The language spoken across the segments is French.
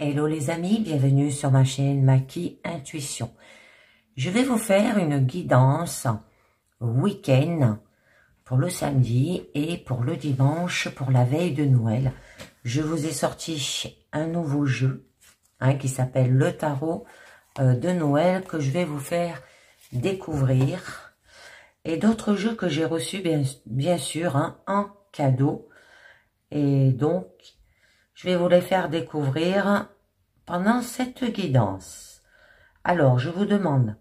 Hello les amis, bienvenue sur ma chaîne Maki Intuition. Je vais vous faire une guidance week-end pour le samedi et pour le dimanche pour la veille de Noël. Je vous ai sorti un nouveau jeu qui s'appelle le tarot de Noël que je vais vous faire découvrir. Et d'autres jeux que j'ai reçus bien sûr en cadeau. Et donc, je vais vous les faire découvrir pendant cette guidance. Alors, je vous demande,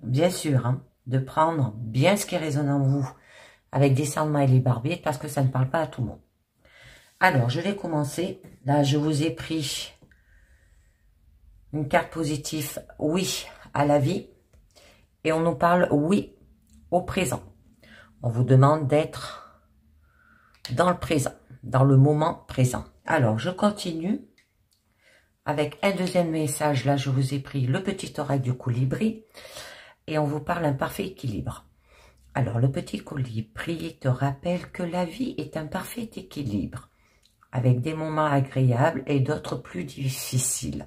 bien sûr, de prendre bien ce qui résonne en vous, avec des smiley barbier, parce que ça ne parle pas à tout le monde. Alors, je vais commencer. Là, je vous ai pris une carte positive, oui à la vie. Et on nous parle oui au présent. On vous demande d'être dans le présent, dans le moment présent. Alors, je continue avec un deuxième message. Là, je vous ai pris le petit oracle du colibri et on vous parle un parfait équilibre. Alors, le petit colibri te rappelle que la vie est un parfait équilibre avec des moments agréables et d'autres plus difficiles.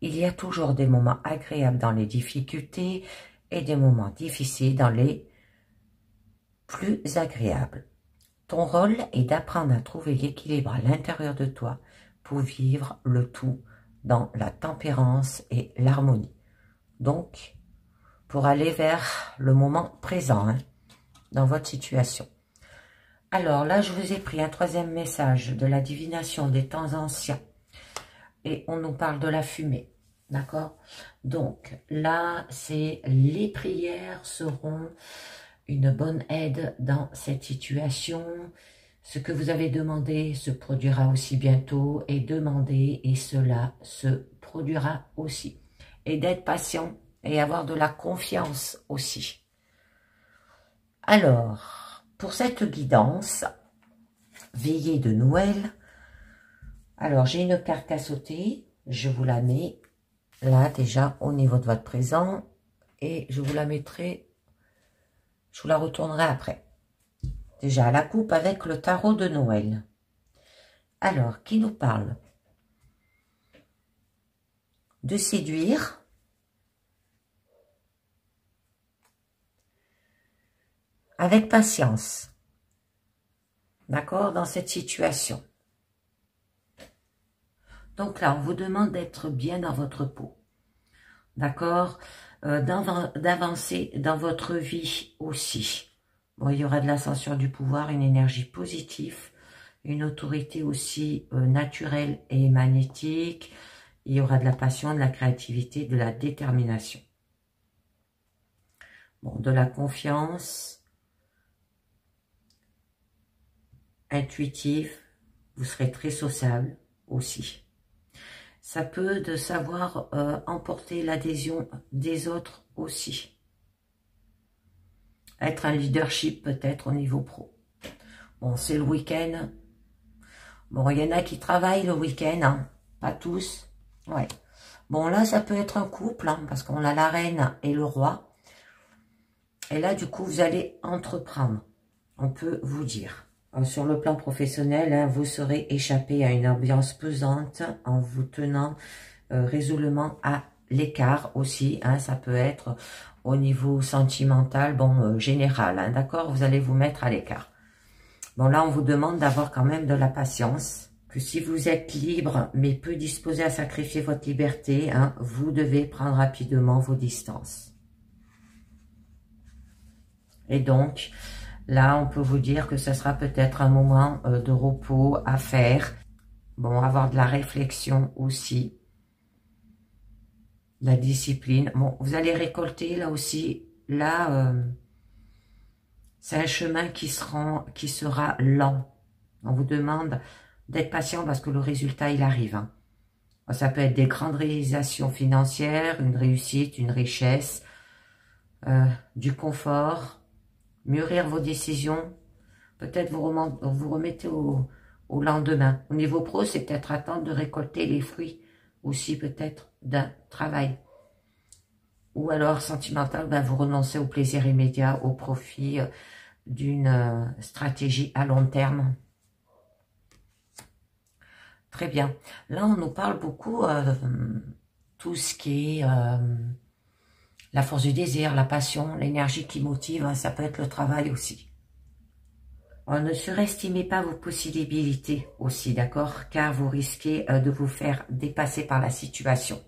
Il y a toujours des moments agréables dans les difficultés et des moments difficiles dans les plus agréables. Ton rôle est d'apprendre à trouver l'équilibre à l'intérieur de toi pour vivre le tout dans la tempérance et l'harmonie. Donc, pour aller vers le moment présent dans votre situation. Alors là, je vous ai pris un troisième message de la divination des temps anciens. Et on nous parle de la fumée. D'accord? Donc là, c'est les prières seront une bonne aide dans cette situation. Ce que vous avez demandé se produira aussi bientôt et demandez et cela se produira aussi. Et d'être patient et avoir de la confiance aussi. Alors, pour cette guidance, veillée de Noël, alors j'ai une carte à sauter, je vous la mets là déjà au niveau de votre présent et je vous la mettrai. Je vous la retournerai après. Déjà, la coupe avec le tarot de Noël. Alors, qui nous parle? De séduire. Avec patience. D'accord? Dans cette situation. Donc là, on vous demande d'être bien dans votre peau. D'accord? D'avancer dans votre vie aussi. Bon, il y aura de l'ascension du pouvoir, une énergie positive, une autorité aussi naturelle et magnétique. Il y aura de la passion, de la créativité, de la détermination. Bon, de la confiance intuitive. Vous serez très sociable aussi. Ça peut de savoir emporter l'adhésion des autres aussi. Être un leadership peut-être au niveau pro. Bon, c'est le week-end. Bon, il y en a qui travaillent le week-end, pas tous. Ouais. Bon, là, ça peut être un couple, parce qu'on a la reine et le roi. Et là, du coup, vous allez entreprendre. On peut vous dire. Sur le plan professionnel, vous serez échappé à une ambiance pesante en vous tenant résolument à l'écart aussi. Ça peut être au niveau sentimental, bon, général, d'accord? Vous allez vous mettre à l'écart. Bon, là, on vous demande d'avoir quand même de la patience. Que si vous êtes libre, mais peu disposé à sacrifier votre liberté, vous devez prendre rapidement vos distances. Et donc, là, on peut vous dire que ce sera peut-être un moment de repos à faire. Bon, avoir de la réflexion aussi. La discipline. Bon, vous allez récolter là aussi. Là, c'est un chemin qui sera lent. On vous demande d'être patient parce que le résultat, il arrive. Ça peut être des grandes réalisations financières, une réussite, une richesse, du confort. Mûrir vos décisions, peut-être vous remettez au lendemain. Au niveau pro, c'est peut-être attendre de récolter les fruits aussi peut-être d'un travail. Ou alors sentimental, vous renoncez au plaisir immédiat, au profit d'une stratégie à long terme. Très bien. Là, on nous parle beaucoup tout ce qui est la force du désir, la passion, l'énergie qui motive. Hein, ça peut être le travail aussi. Ne surestimez pas vos possibilités aussi, d'accord? Car vous risquez de vous faire dépasser par la situation.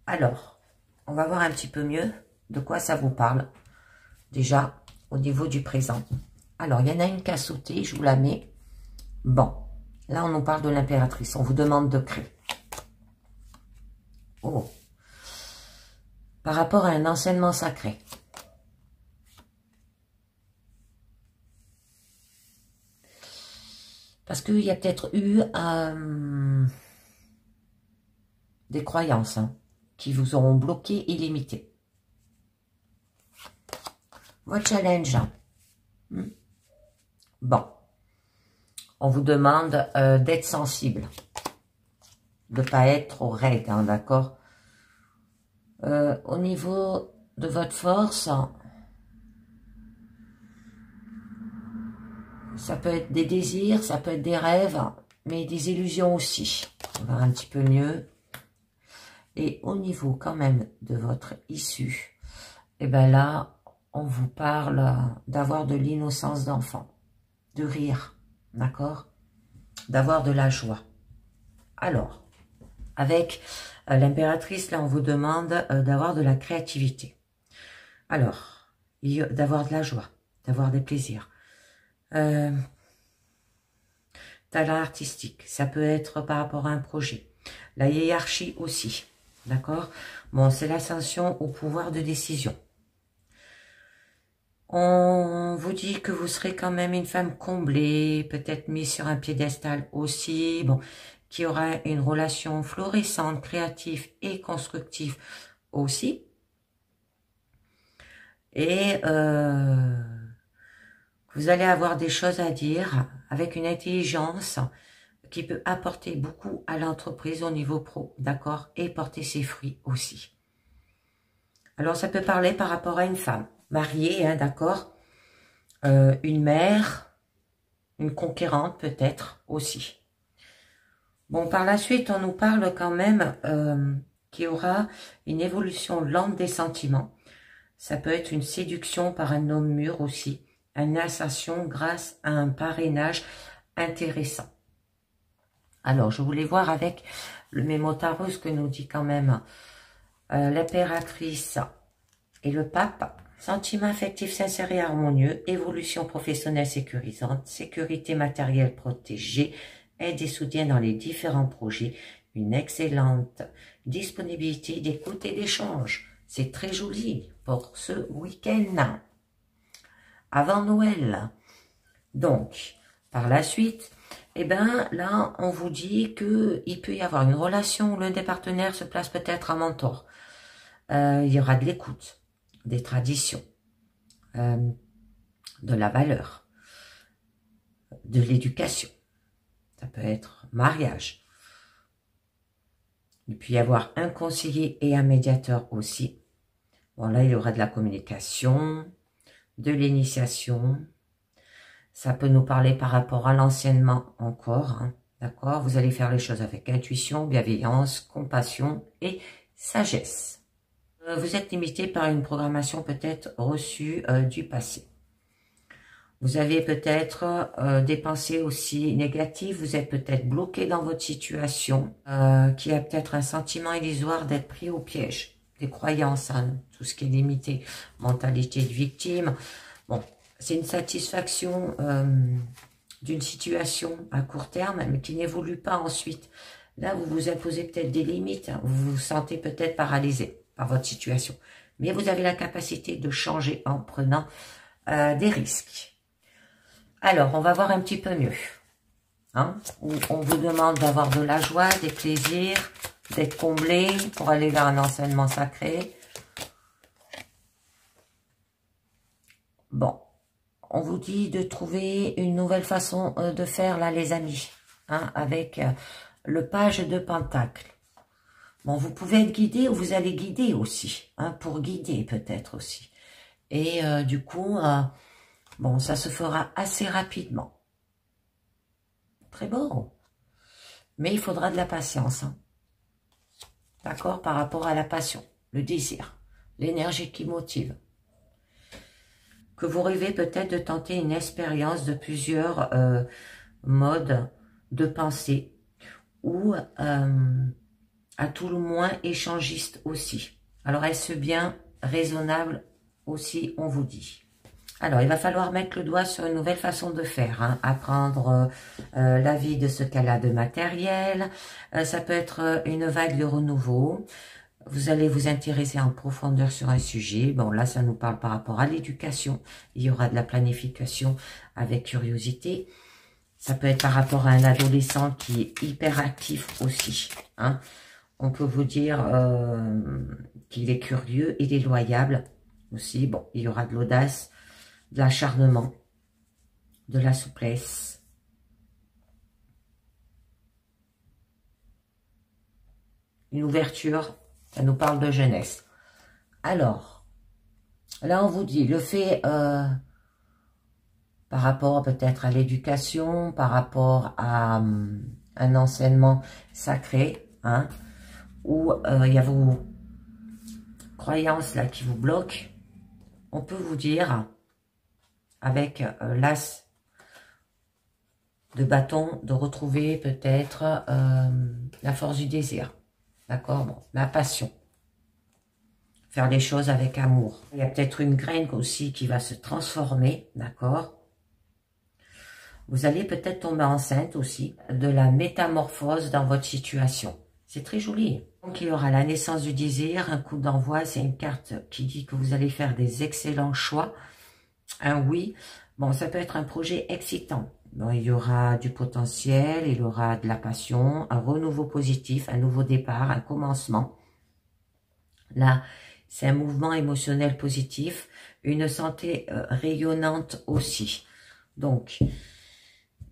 Alors, on va voir un petit peu mieux de quoi ça vous parle. Déjà, au niveau du présent. Alors, il y en a une qui a sauté, je vous la mets. Bon, là, on nous parle de l'impératrice. On vous demande de créer. Oh. Par rapport à un enseignement sacré. Parce qu'il y a peut-être eu des croyances qui vous auront bloqué et limité. Votre challenge. Bon. On vous demande d'être sensible. De ne pas être trop raide, hein, d'accord? Au niveau de votre force, ça peut être des désirs, ça peut être des rêves, mais des illusions aussi. On va voir un petit peu mieux. Et au niveau quand même de votre issue, et bien là, on vous parle d'avoir de l'innocence d'enfant, de rire, d'accord? D'avoir de la joie. Alors, avec l'impératrice, là, on vous demande d'avoir de la créativité. Alors, d'avoir de la joie, d'avoir des plaisirs. Talent artistique, ça peut être par rapport à un projet. La hiérarchie aussi, d'accord? Bon, c'est l'ascension au pouvoir de décision. On vous dit que vous serez quand même une femme comblée, peut-être mise sur un piédestal aussi, bon, qui aura une relation florissante, créative et constructive aussi. Et vous allez avoir des choses à dire avec une intelligence qui peut apporter beaucoup à l'entreprise au niveau pro, d'accord? Et porter ses fruits aussi. Alors, ça peut parler par rapport à une femme mariée, hein, d'accord? Une mère, une conquérante peut-être aussi. Bon, par la suite, on nous parle quand même qu'il y aura une évolution lente des sentiments. Ça peut être une séduction par un homme mûr aussi. Une ascension grâce à un parrainage intéressant. Alors, je voulais voir avec le mémo tarot ce que nous dit quand même l'impératrice et le pape. Sentiment affectif sincère et harmonieux, évolution professionnelle sécurisante, sécurité matérielle protégée, aide et soutien dans les différents projets, une excellente disponibilité d'écoute et d'échange. C'est très joli pour ce week-end avant Noël. Donc, par la suite, eh ben là, on vous dit qu'il peut y avoir une relation où l'un des partenaires se place peut-être en mentor. Il y aura de l'écoute, des traditions, de la valeur, de l'éducation. Ça peut être mariage. Il peut y avoir un conseiller et un médiateur aussi. Bon, là, il y aura de la communication, de l'initiation. Ça peut nous parler par rapport à l'enseignement encore, hein, d'accord? Vous allez faire les choses avec intuition, bienveillance, compassion et sagesse. Vous êtes limité par une programmation peut-être reçue du passé. Vous avez peut-être des pensées aussi négatives, vous êtes peut-être bloqué dans votre situation, qui a peut-être un sentiment illusoire d'être pris au piège. Des croyances, hein, tout ce qui est limité, mentalité de victime. Bon, c'est une satisfaction d'une situation à court terme, mais qui n'évolue pas ensuite. Là, vous vous imposez peut-être des limites, hein, vous vous sentez peut-être paralysé par votre situation. Mais vous avez la capacité de changer en prenant des risques. Alors, on va voir un petit peu mieux. Hein, où on vous demande d'avoir de la joie, des plaisirs, d'être comblé pour aller vers un enseignement sacré. Bon, on vous dit de trouver une nouvelle façon de faire, là, les amis, hein, avec le page de Pentacle. Bon, vous pouvez être guidé ou vous allez guider aussi, hein, pour guider peut-être aussi. Et du coup, bon, ça se fera assez rapidement. Très beau. Mais il faudra de la patience. Hein. D'accord? Par rapport à la passion, le désir, l'énergie qui motive. Que vous rêvez peut-être de tenter une expérience de plusieurs modes de pensée. Ou à tout le moins échangiste aussi. Alors, est-ce bien raisonnable aussi, on vous dit. Alors, il va falloir mettre le doigt sur une nouvelle façon de faire, hein. Apprendre la vie de ce qu'elle a de matériel. Ça peut être une vague de renouveau. Vous allez vous intéresser en profondeur sur un sujet. Bon, là, ça nous parle par rapport à l'éducation. Il y aura de la planification avec curiosité. Ça peut être par rapport à un adolescent qui est hyperactif aussi. Hein. On peut vous dire qu'il est curieux, il est loyable aussi. Bon, il y aura de l'audace, de l'acharnement, de la souplesse. Une ouverture, ça nous parle de jeunesse. Alors, là on vous dit le fait... par rapport peut-être à l'éducation, par rapport à un enseignement sacré, hein, où il y a vos croyances là qui vous bloquent, on peut vous dire, avec l'as de bâton, de retrouver peut-être la force du désir, d'accord, bon, la passion. Faire les choses avec amour. Il y a peut-être une graine aussi qui va se transformer, d'accord. Vous allez peut-être tomber enceinte aussi, de la métamorphose dans votre situation. C'est très joli. Donc, il y aura la naissance du désir, un coup d'envoi, c'est une carte qui dit que vous allez faire des excellents choix. Un oui, bon, ça peut être un projet excitant. Bon, il y aura du potentiel, il y aura de la passion, un renouveau positif, un nouveau départ, un commencement. Là, c'est un mouvement émotionnel positif, une santé rayonnante aussi. Donc,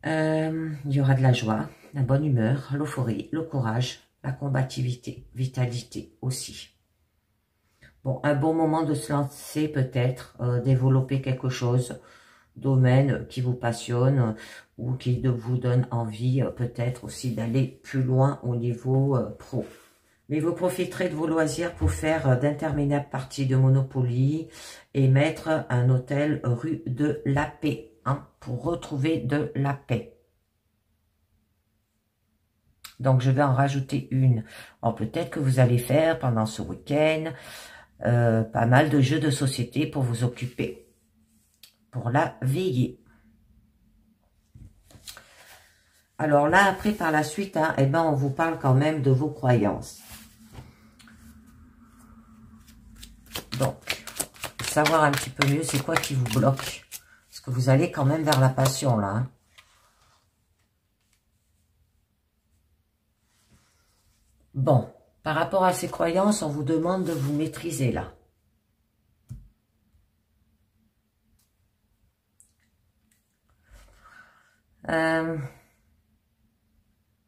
il y aura de la joie, la bonne humeur, l'euphorie, le courage, la combativité, vitalité aussi. Bon, un bon moment de se lancer peut-être, développer quelque chose, domaine qui vous passionne ou qui vous donne envie peut-être aussi d'aller plus loin au niveau pro. Mais vous profiterez de vos loisirs pour faire d'interminables parties de Monopoly et mettre un hôtel rue de la Paix, hein, pour retrouver de la paix. Donc, je vais en rajouter une. Alors, peut-être que vous allez faire pendant ce week-end pas mal de jeux de société pour vous occuper, pour la veiller. Alors là, après, par la suite, hein, eh ben, on vous parle quand même de vos croyances. Donc, savoir un petit peu mieux c'est quoi qui vous bloque. Parce que vous allez quand même vers la passion, là. Hein. Bon, par rapport à ces croyances, on vous demande de vous maîtriser, là.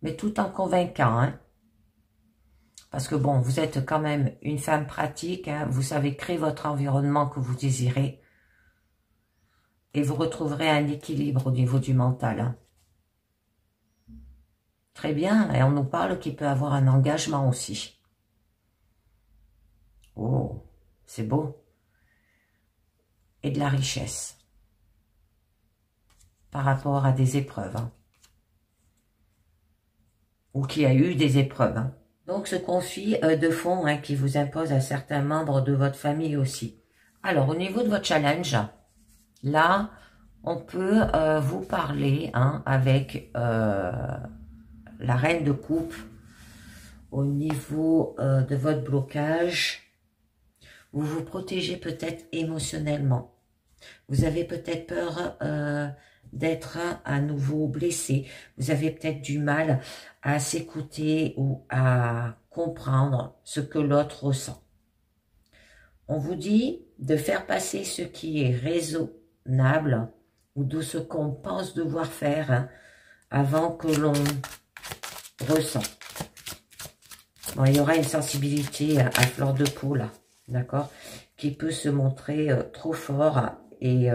Mais tout en convaincant, hein. Parce que bon, vous êtes quand même une femme pratique, hein, vous savez créer votre environnement que vous désirez. Et vous retrouverez un équilibre au niveau du mental. Hein. Très bien, et on nous parle qu'il peut avoir un engagement aussi. Oh, c'est beau. Et de la richesse. Par rapport à des épreuves. Hein. Ou qui a eu des épreuves. Hein. Donc, ce conflit de fond hein, qui vous impose à certains membres de votre famille aussi. Alors, au niveau de votre challenge, là, on peut vous parler hein, avec la reine de coupe au niveau de votre blocage. Vous vous protégez peut-être émotionnellement. Vous avez peut-être peur d'être à nouveau blessé. Vous avez peut-être du mal à s'écouter ou à comprendre ce que l'autre ressent. On vous dit de faire passer ce qui est raisonnable ou de ce qu'on pense devoir faire hein, avant que l'on ressent. Bon, il y aura une sensibilité à fleur de peau là, d'accord, qui peut se montrer trop fort et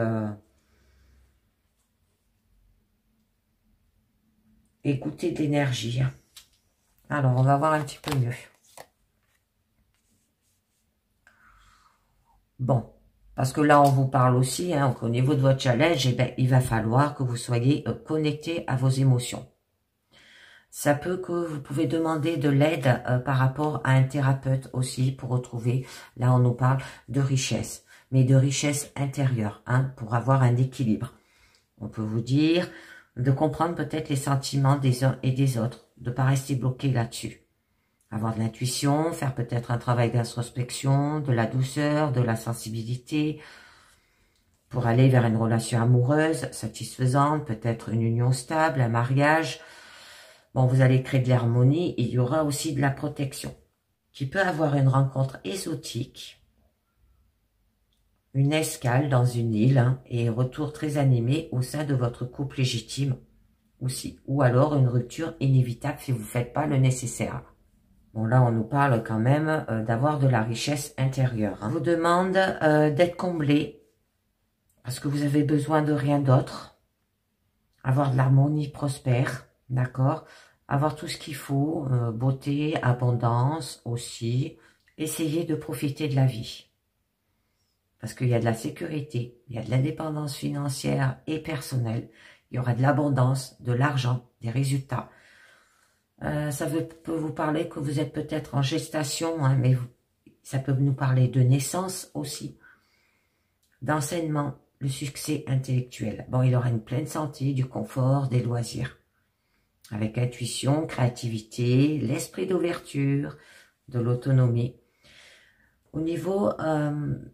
goûter de l'énergie. Alors, on va voir un petit peu mieux. Bon, parce que là, on vous parle aussi, hein, au niveau de votre challenge, eh ben, il va falloir que vous soyez connecté à vos émotions. Ça peut que vous pouvez demander de l'aide par rapport à un thérapeute aussi pour retrouver, là on nous parle de richesse, mais de richesse intérieure, hein, pour avoir un équilibre. On peut vous dire de comprendre peut-être les sentiments des uns et des autres, de ne pas rester bloqué là-dessus. Avoir de l'intuition, faire peut-être un travail d'introspection, de la douceur, de la sensibilité, pour aller vers une relation amoureuse, satisfaisante, peut-être une union stable, un mariage. Bon, vous allez créer de l'harmonie et il y aura aussi de la protection. Qui peut avoir une rencontre exotique, une escale dans une île, hein, et un retour très animé au sein de votre couple légitime aussi. Ou alors une rupture inévitable si vous ne faites pas le nécessaire. Bon, là, on nous parle quand même d'avoir de la richesse intérieure. Hein. On vous demande d'être comblé parce que vous avez besoin de rien d'autre. Avoir de l'harmonie prospère, d'accord? Avoir tout ce qu'il faut, beauté, abondance aussi. Essayez de profiter de la vie. Parce qu'il y a de la sécurité, il y a de l'indépendance financière et personnelle. Il y aura de l'abondance, de l'argent, des résultats. Ça peut vous parler que vous êtes peut-être en gestation, hein, mais ça peut nous parler de naissance aussi, d'enseignement, le succès intellectuel. Bon, il aura une pleine santé, du confort, des loisirs, avec intuition, créativité, l'esprit d'ouverture, de l'autonomie. Au niveau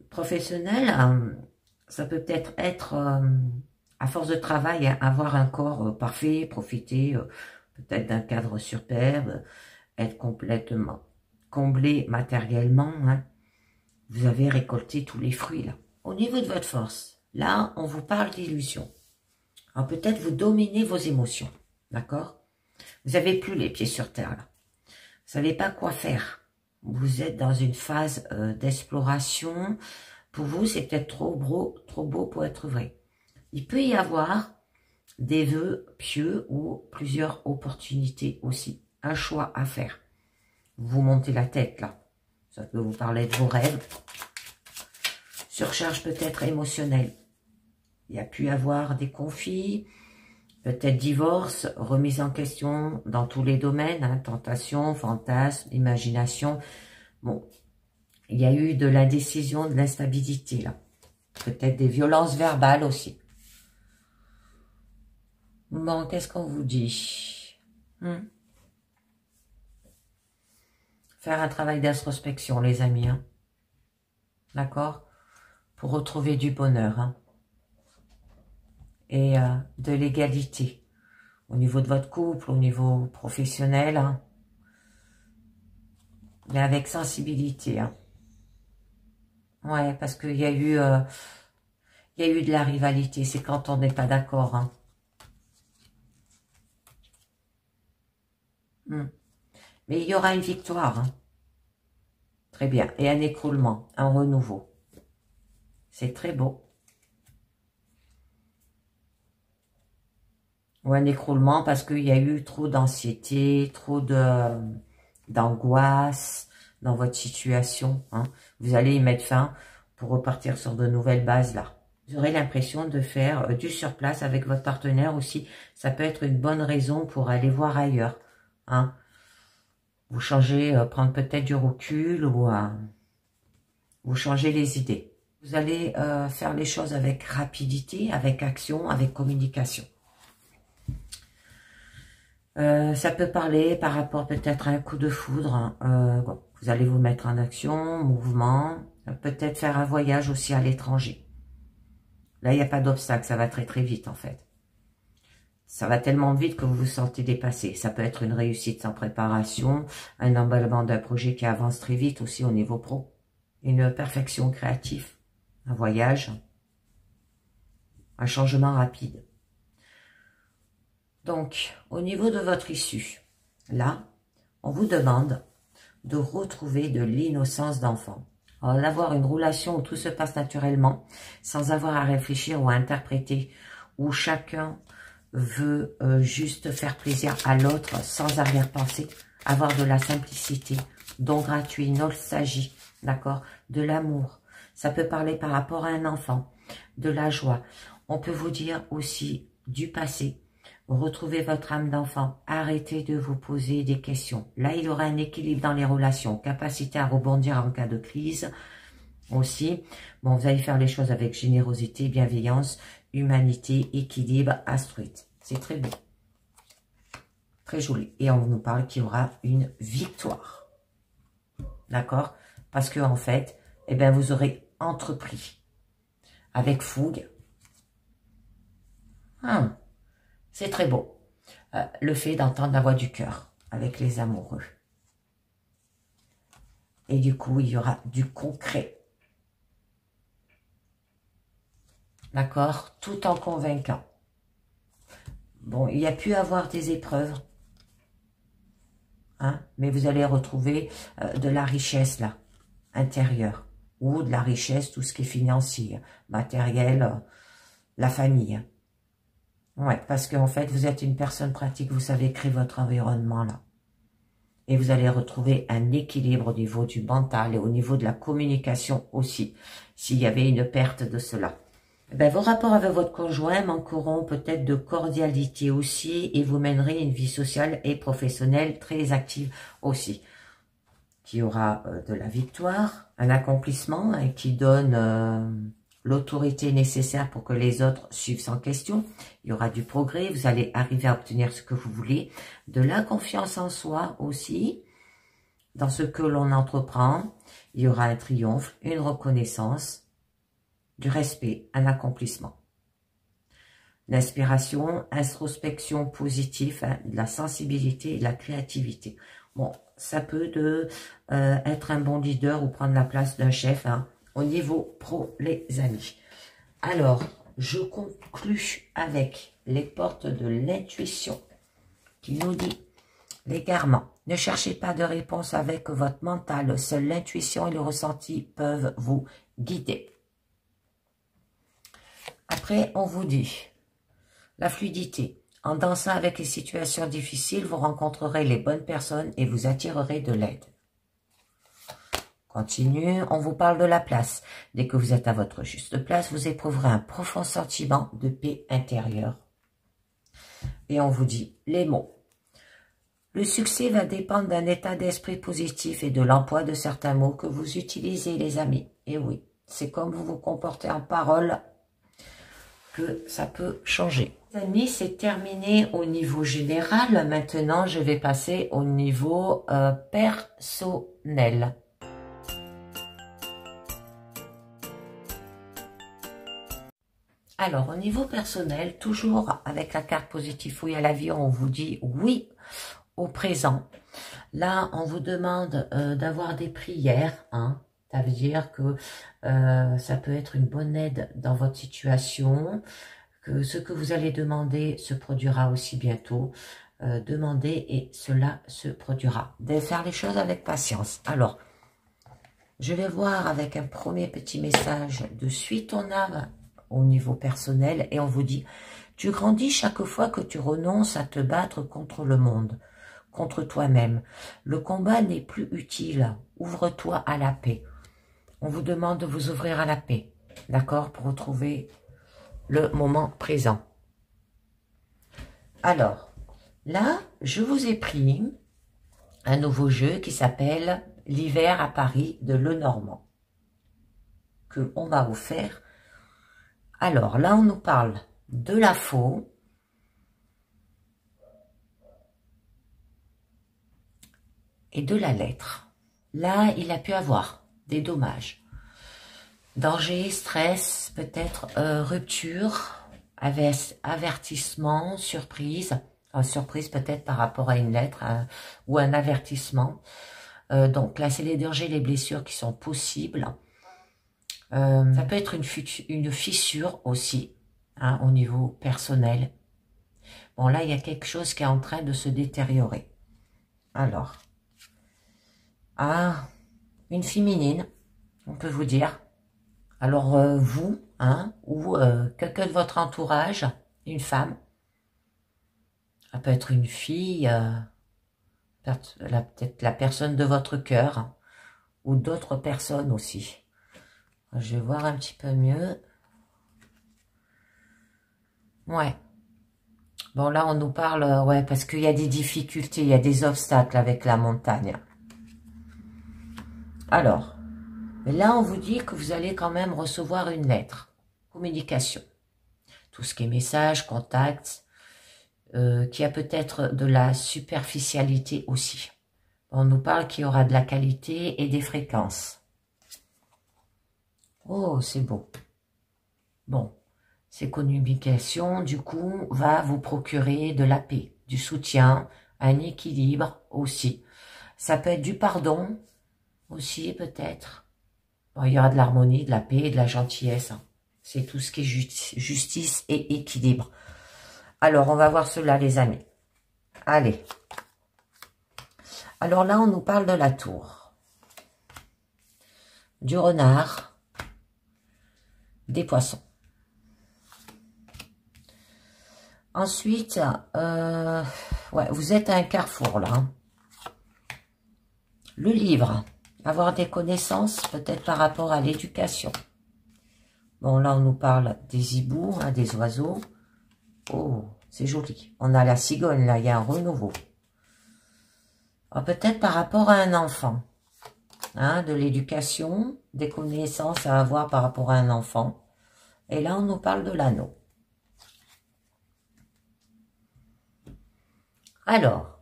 professionnel, ça peut peut-être être, à force de travail, hein, avoir un corps parfait, profiter peut-être d'un cadre superbe, être complètement comblé matériellement, hein. Vous avez récolté tous les fruits là. Au niveau de votre force, là, on vous parle d'illusion. Alors peut-être vous dominez vos émotions, d'accord? Vous n'avez plus les pieds sur terre là. Vous savez pas quoi faire. Vous êtes dans une phase d'exploration. Pour vous, c'est peut-être trop beau pour être vrai. Il peut y avoir des vœux pieux ou plusieurs opportunités aussi. Un choix à faire. Vous montez la tête là. Ça peut vous parler de vos rêves. Surcharge peut-être émotionnelle. Il y a pu y avoir des conflits, peut-être divorce, remise en question dans tous les domaines, hein, tentation, fantasme, imagination. Bon, il y a eu de l'indécision, de l'instabilité là. Peut-être des violences verbales aussi. Bon, qu'est-ce qu'on vous dit? Faire un travail d'introspection, les amis. Hein. D'accord? Pour retrouver du bonheur. Hein. Et de l'égalité. Au niveau de votre couple, au niveau professionnel. Hein. Mais avec sensibilité. Hein. Ouais, parce qu'il y a eu... il y a eu de la rivalité. C'est quand on n'est pas d'accord. Hein. Mais il y aura une victoire. Hein. Très bien. Et un écroulement, un renouveau. C'est très beau. Ou un écroulement parce qu'il y a eu trop d'anxiété, trop d'angoisse dans votre situation. Hein. Vous allez y mettre fin pour repartir sur de nouvelles bases là. Vous aurez l'impression de faire du surplace avec votre partenaire aussi. Ça peut être une bonne raison pour aller voir ailleurs. Hein. Vous changez, prendre peut-être du recul ou vous changez les idées. Vous allez faire les choses avec rapidité, avec action, avec communication. Ça peut parler par rapport peut-être à un coup de foudre. Bon, vous allez vous mettre en action, mouvement, peut-être faire un voyage aussi à l'étranger. Là, il n'y a pas d'obstacle, ça va très très vite en fait. Ça va tellement vite que vous vous sentez dépassé. Ça peut être une réussite sans préparation, un emballement d'un projet qui avance très vite aussi au niveau pro. Une perfection créative, un voyage, un changement rapide. Donc, au niveau de votre issue, là, on vous demande de retrouver de l'innocence d'enfant. D'avoir une relation où tout se passe naturellement, sans avoir à réfléchir ou à interpréter, où chacun veut juste faire plaisir à l'autre sans arrière-pensée. avoir de la simplicité, don gratuit, nostalgie, d'accord, de l'amour. Ça peut parler par rapport à un enfant, de la joie. On peut vous dire aussi du passé. Retrouvez votre âme d'enfant. Arrêtez de vous poser des questions. Là, il y aura un équilibre dans les relations, capacité à rebondir en cas de crise aussi. Bon, vous allez faire les choses avec générosité, bienveillance, humanité, équilibre, astruite. C'est très beau. Très joli. Et on nous parle qu'il y aura une victoire. D'accord? Parce que en fait, eh bien, vous aurez entrepris avec fougue. C'est très beau. Le fait d'entendre la voix du cœur avec les amoureux. Et du coup, il y aura du concret. D'accord? Tout en convaincant. Bon, il y a pu avoir des épreuves. Mais vous allez retrouver de la richesse là, intérieure. Ou de la richesse, tout ce qui est financier, matériel, la famille. Ouais, parce qu'en fait, vous êtes une personne pratique, vous savez créer votre environnement là. Et vous allez retrouver un équilibre au niveau du mental et au niveau de la communication aussi, s'il y avait une perte de cela. Ben, vos rapports avec votre conjoint manqueront peut-être de cordialité aussi et vous mènerez une vie sociale et professionnelle très active aussi. Qui aura de la victoire, un accomplissement et qui donne l'autorité nécessaire pour que les autres suivent sans question. Il y aura du progrès, vous allez arriver à obtenir ce que vous voulez. De la confiance en soi aussi, dans ce que l'on entreprend. Il y aura un triomphe, une reconnaissance, du respect, un accomplissement. L'inspiration, introspection positive, de la sensibilité et de la créativité. Bon, ça peut être un bon leader ou prendre la place d'un chef au niveau pro, les amis. Alors, je conclus avec les portes de l'intuition qui nous dit l'égarement. Ne cherchez pas de réponse avec votre mental. Seule l'intuition et le ressenti peuvent vous guider. Après, on vous dit la fluidité. En dansant avec les situations difficiles, vous rencontrerez les bonnes personnes et vous attirerez de l'aide. Continue, on vous parle de la place. Dès que vous êtes à votre juste place, vous éprouverez un profond sentiment de paix intérieure. Et on vous dit les mots. Le succès va dépendre d'un état d'esprit positif et de l'emploi de certains mots que vous utilisez, les amis. Et oui, c'est comme vous vous comportez en parole que ça peut changer. Les amis, c'est terminé au niveau général. Maintenant, je vais passer au niveau personnel. Alors, au niveau personnel, toujours avec la carte positive oui à la vie, on vous dit oui au présent. Là, on vous demande d'avoir des prières. Ça veut dire que ça peut être une bonne aide dans votre situation, que ce que vous allez demander se produira aussi bientôt. Demandez et cela se produira. De faire les choses avec patience. Alors, je vais voir avec un premier petit message de Suis ton âme au niveau personnel et on vous dit « Tu grandis chaque fois que tu renonces à te battre contre le monde, contre toi-même. Le combat n'est plus utile. Ouvre-toi à la paix. » On vous demande de vous ouvrir à la paix, d'accord, pour retrouver le moment présent. Alors, là, je vous ai pris un nouveau jeu qui s'appelle « L'hiver à Paris » de Lenormand, que on va vous faire. Alors, là, on nous parle de la faux, et de la lettre. Là, il a pu avoir des dommages. Danger, stress, peut-être rupture, avertissement, surprise. Surprise peut-être par rapport à une lettre ou un avertissement. Donc là, c'est les dangers, les blessures qui sont possibles. Ça peut être une fissure aussi, au niveau personnel. Bon, là, il y a quelque chose qui est en train de se détériorer. Alors, une féminine, on peut vous dire. Alors, vous, ou quelqu'un de votre entourage, une femme, ça peut être une fille, peut-être la personne de votre cœur, hein, ou d'autres personnes aussi. Je vais voir un petit peu mieux. Ouais. Bon, là, on nous parle, ouais, parce qu'il y a des difficultés, il y a des obstacles avec la montagne. Alors, mais là, on vous dit que vous allez quand même recevoir une lettre. Communication. Tout ce qui est message, contact, qui a peut-être de la superficialité aussi. On nous parle qu'il y aura de la qualité et des fréquences. Oh, c'est beau. Bon, ces communications, du coup, va vous procurer de la paix, du soutien, un équilibre aussi. Ça peut être du pardon aussi, peut-être. Bon, il y aura de l'harmonie, de la paix et de la gentillesse. Hein. C'est tout ce qui est justice et équilibre. Alors, on va voir cela, les amis. Allez. Alors là, on nous parle de la tour, du renard, des poissons. Ensuite, ouais, vous êtes à un carrefour, là. Hein. Le livre, avoir des connaissances, peut-être par rapport à l'éducation. Bon, là, on nous parle des hiboux, hein, des oiseaux. Oh, c'est joli. On a la cigogne, là, il y a un renouveau. Peut-être par rapport à un enfant. Hein, de l'éducation, des connaissances à avoir par rapport à un enfant. Et là, on nous parle de l'anneau. Alors,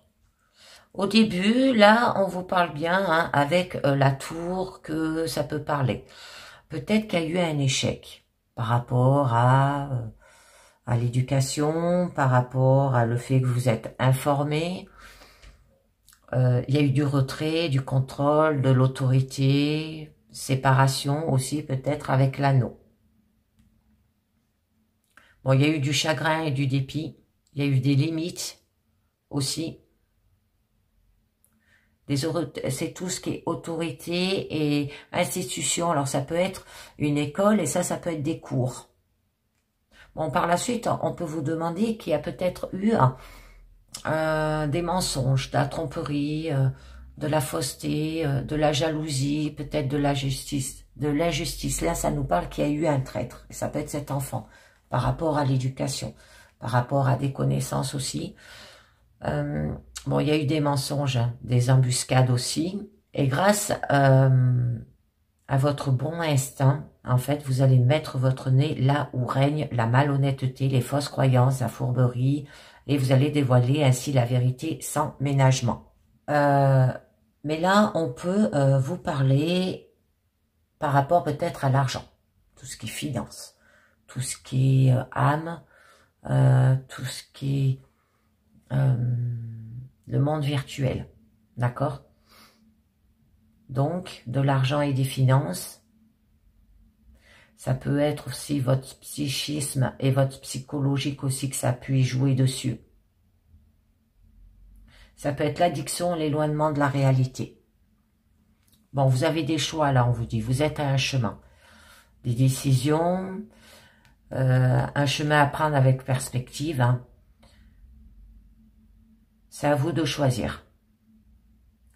au début, là, on vous parle bien, hein, avec la tour, que ça peut parler. Peut-être qu'il y a eu un échec par rapport à l'éducation, par rapport à le fait que vous êtes informé. Il y a eu du retrait, du contrôle, de l'autorité, séparation aussi peut-être avec l'anneau. Bon, il y a eu du chagrin et du dépit. Il y a eu des limites aussi. C'est tout ce qui est autorité et institution. Alors, ça peut être une école et ça peut être des cours. Bon, par la suite, on peut vous demander qu'il y a peut-être eu des mensonges, de la tromperie, de la fausseté, de la jalousie, peut-être de la justice, de l'injustice. Là, ça nous parle qu'il y a eu un traître. Et ça peut être cet enfant, par rapport à l'éducation, par rapport à des connaissances aussi. Bon, il y a eu des mensonges, hein, des embuscades aussi. Et grâce à votre bon instinct, en fait, vous allez mettre votre nez là où règne la malhonnêteté, les fausses croyances, la fourberie, et vous allez dévoiler ainsi la vérité sans ménagement. Mais là, on peut vous parler par rapport peut-être à l'argent, tout ce qui est finance, tout ce qui est âme, tout ce qui est le monde virtuel, d'accord? Donc, de l'argent et des finances, ça peut être aussi votre psychisme et votre psychologique aussi que ça puisse jouer dessus. Ça peut être l'addiction, l'éloignement de la réalité. Bon, vous avez des choix là, on vous dit, vous êtes à un chemin. Des décisions, un chemin à prendre avec perspective. Hein. C'est à vous de choisir.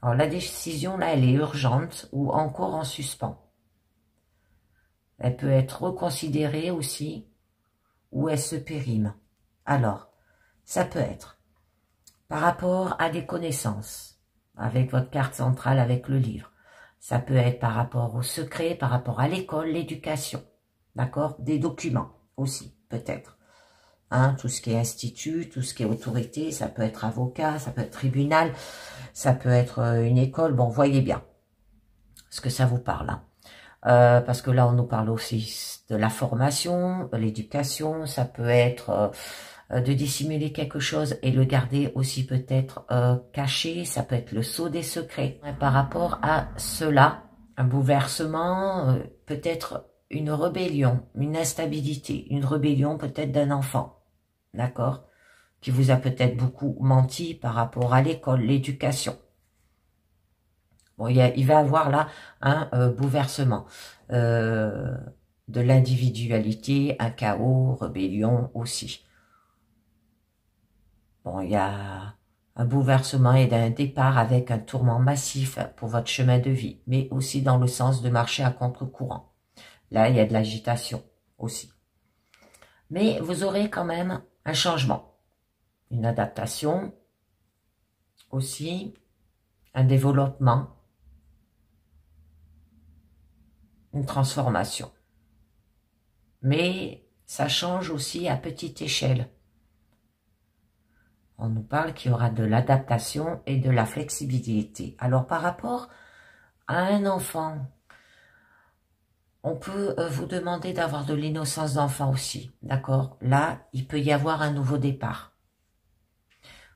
Alors la décision là, elle est urgente ou encore en suspens. Elle peut être reconsidérée aussi ou elle se périme. Alors, ça peut être par rapport à des connaissances, avec votre carte centrale, avec le livre. Ça peut être par rapport au secret, par rapport à l'école, l'éducation. D'accord? Des documents aussi, peut-être. Hein, tout ce qui est institut, tout ce qui est autorité, ça peut être avocat, ça peut être tribunal, ça peut être une école. Bon, voyez bien ce que ça vous parle. Hein. Parce que là, on nous parle aussi de la formation, de l'éducation. Ça peut être de dissimuler quelque chose et le garder aussi peut-être caché. Ça peut être le sceau des secrets. Par rapport à cela, un bouleversement, peut-être une rébellion, une instabilité, une rébellion peut-être d'un enfant. D'accord? Qui vous a peut-être beaucoup menti par rapport à l'école, l'éducation. Bon, il va y avoir là un bouleversement de l'individualité, un chaos, rébellion aussi. Bon, il y a un bouleversement et d'un départ avec un tourment massif pour votre chemin de vie, mais aussi dans le sens de marcher à contre-courant. Là, il y a de l'agitation aussi. Mais vous aurez quand même un changement, une adaptation aussi, un développement, une transformation. Mais ça change aussi à petite échelle. On nous parle qu'il y aura de l'adaptation et de la flexibilité. Alors par rapport à un enfant, on peut vous demander d'avoir de l'innocence d'enfant aussi, d'accord? Là, il peut y avoir un nouveau départ.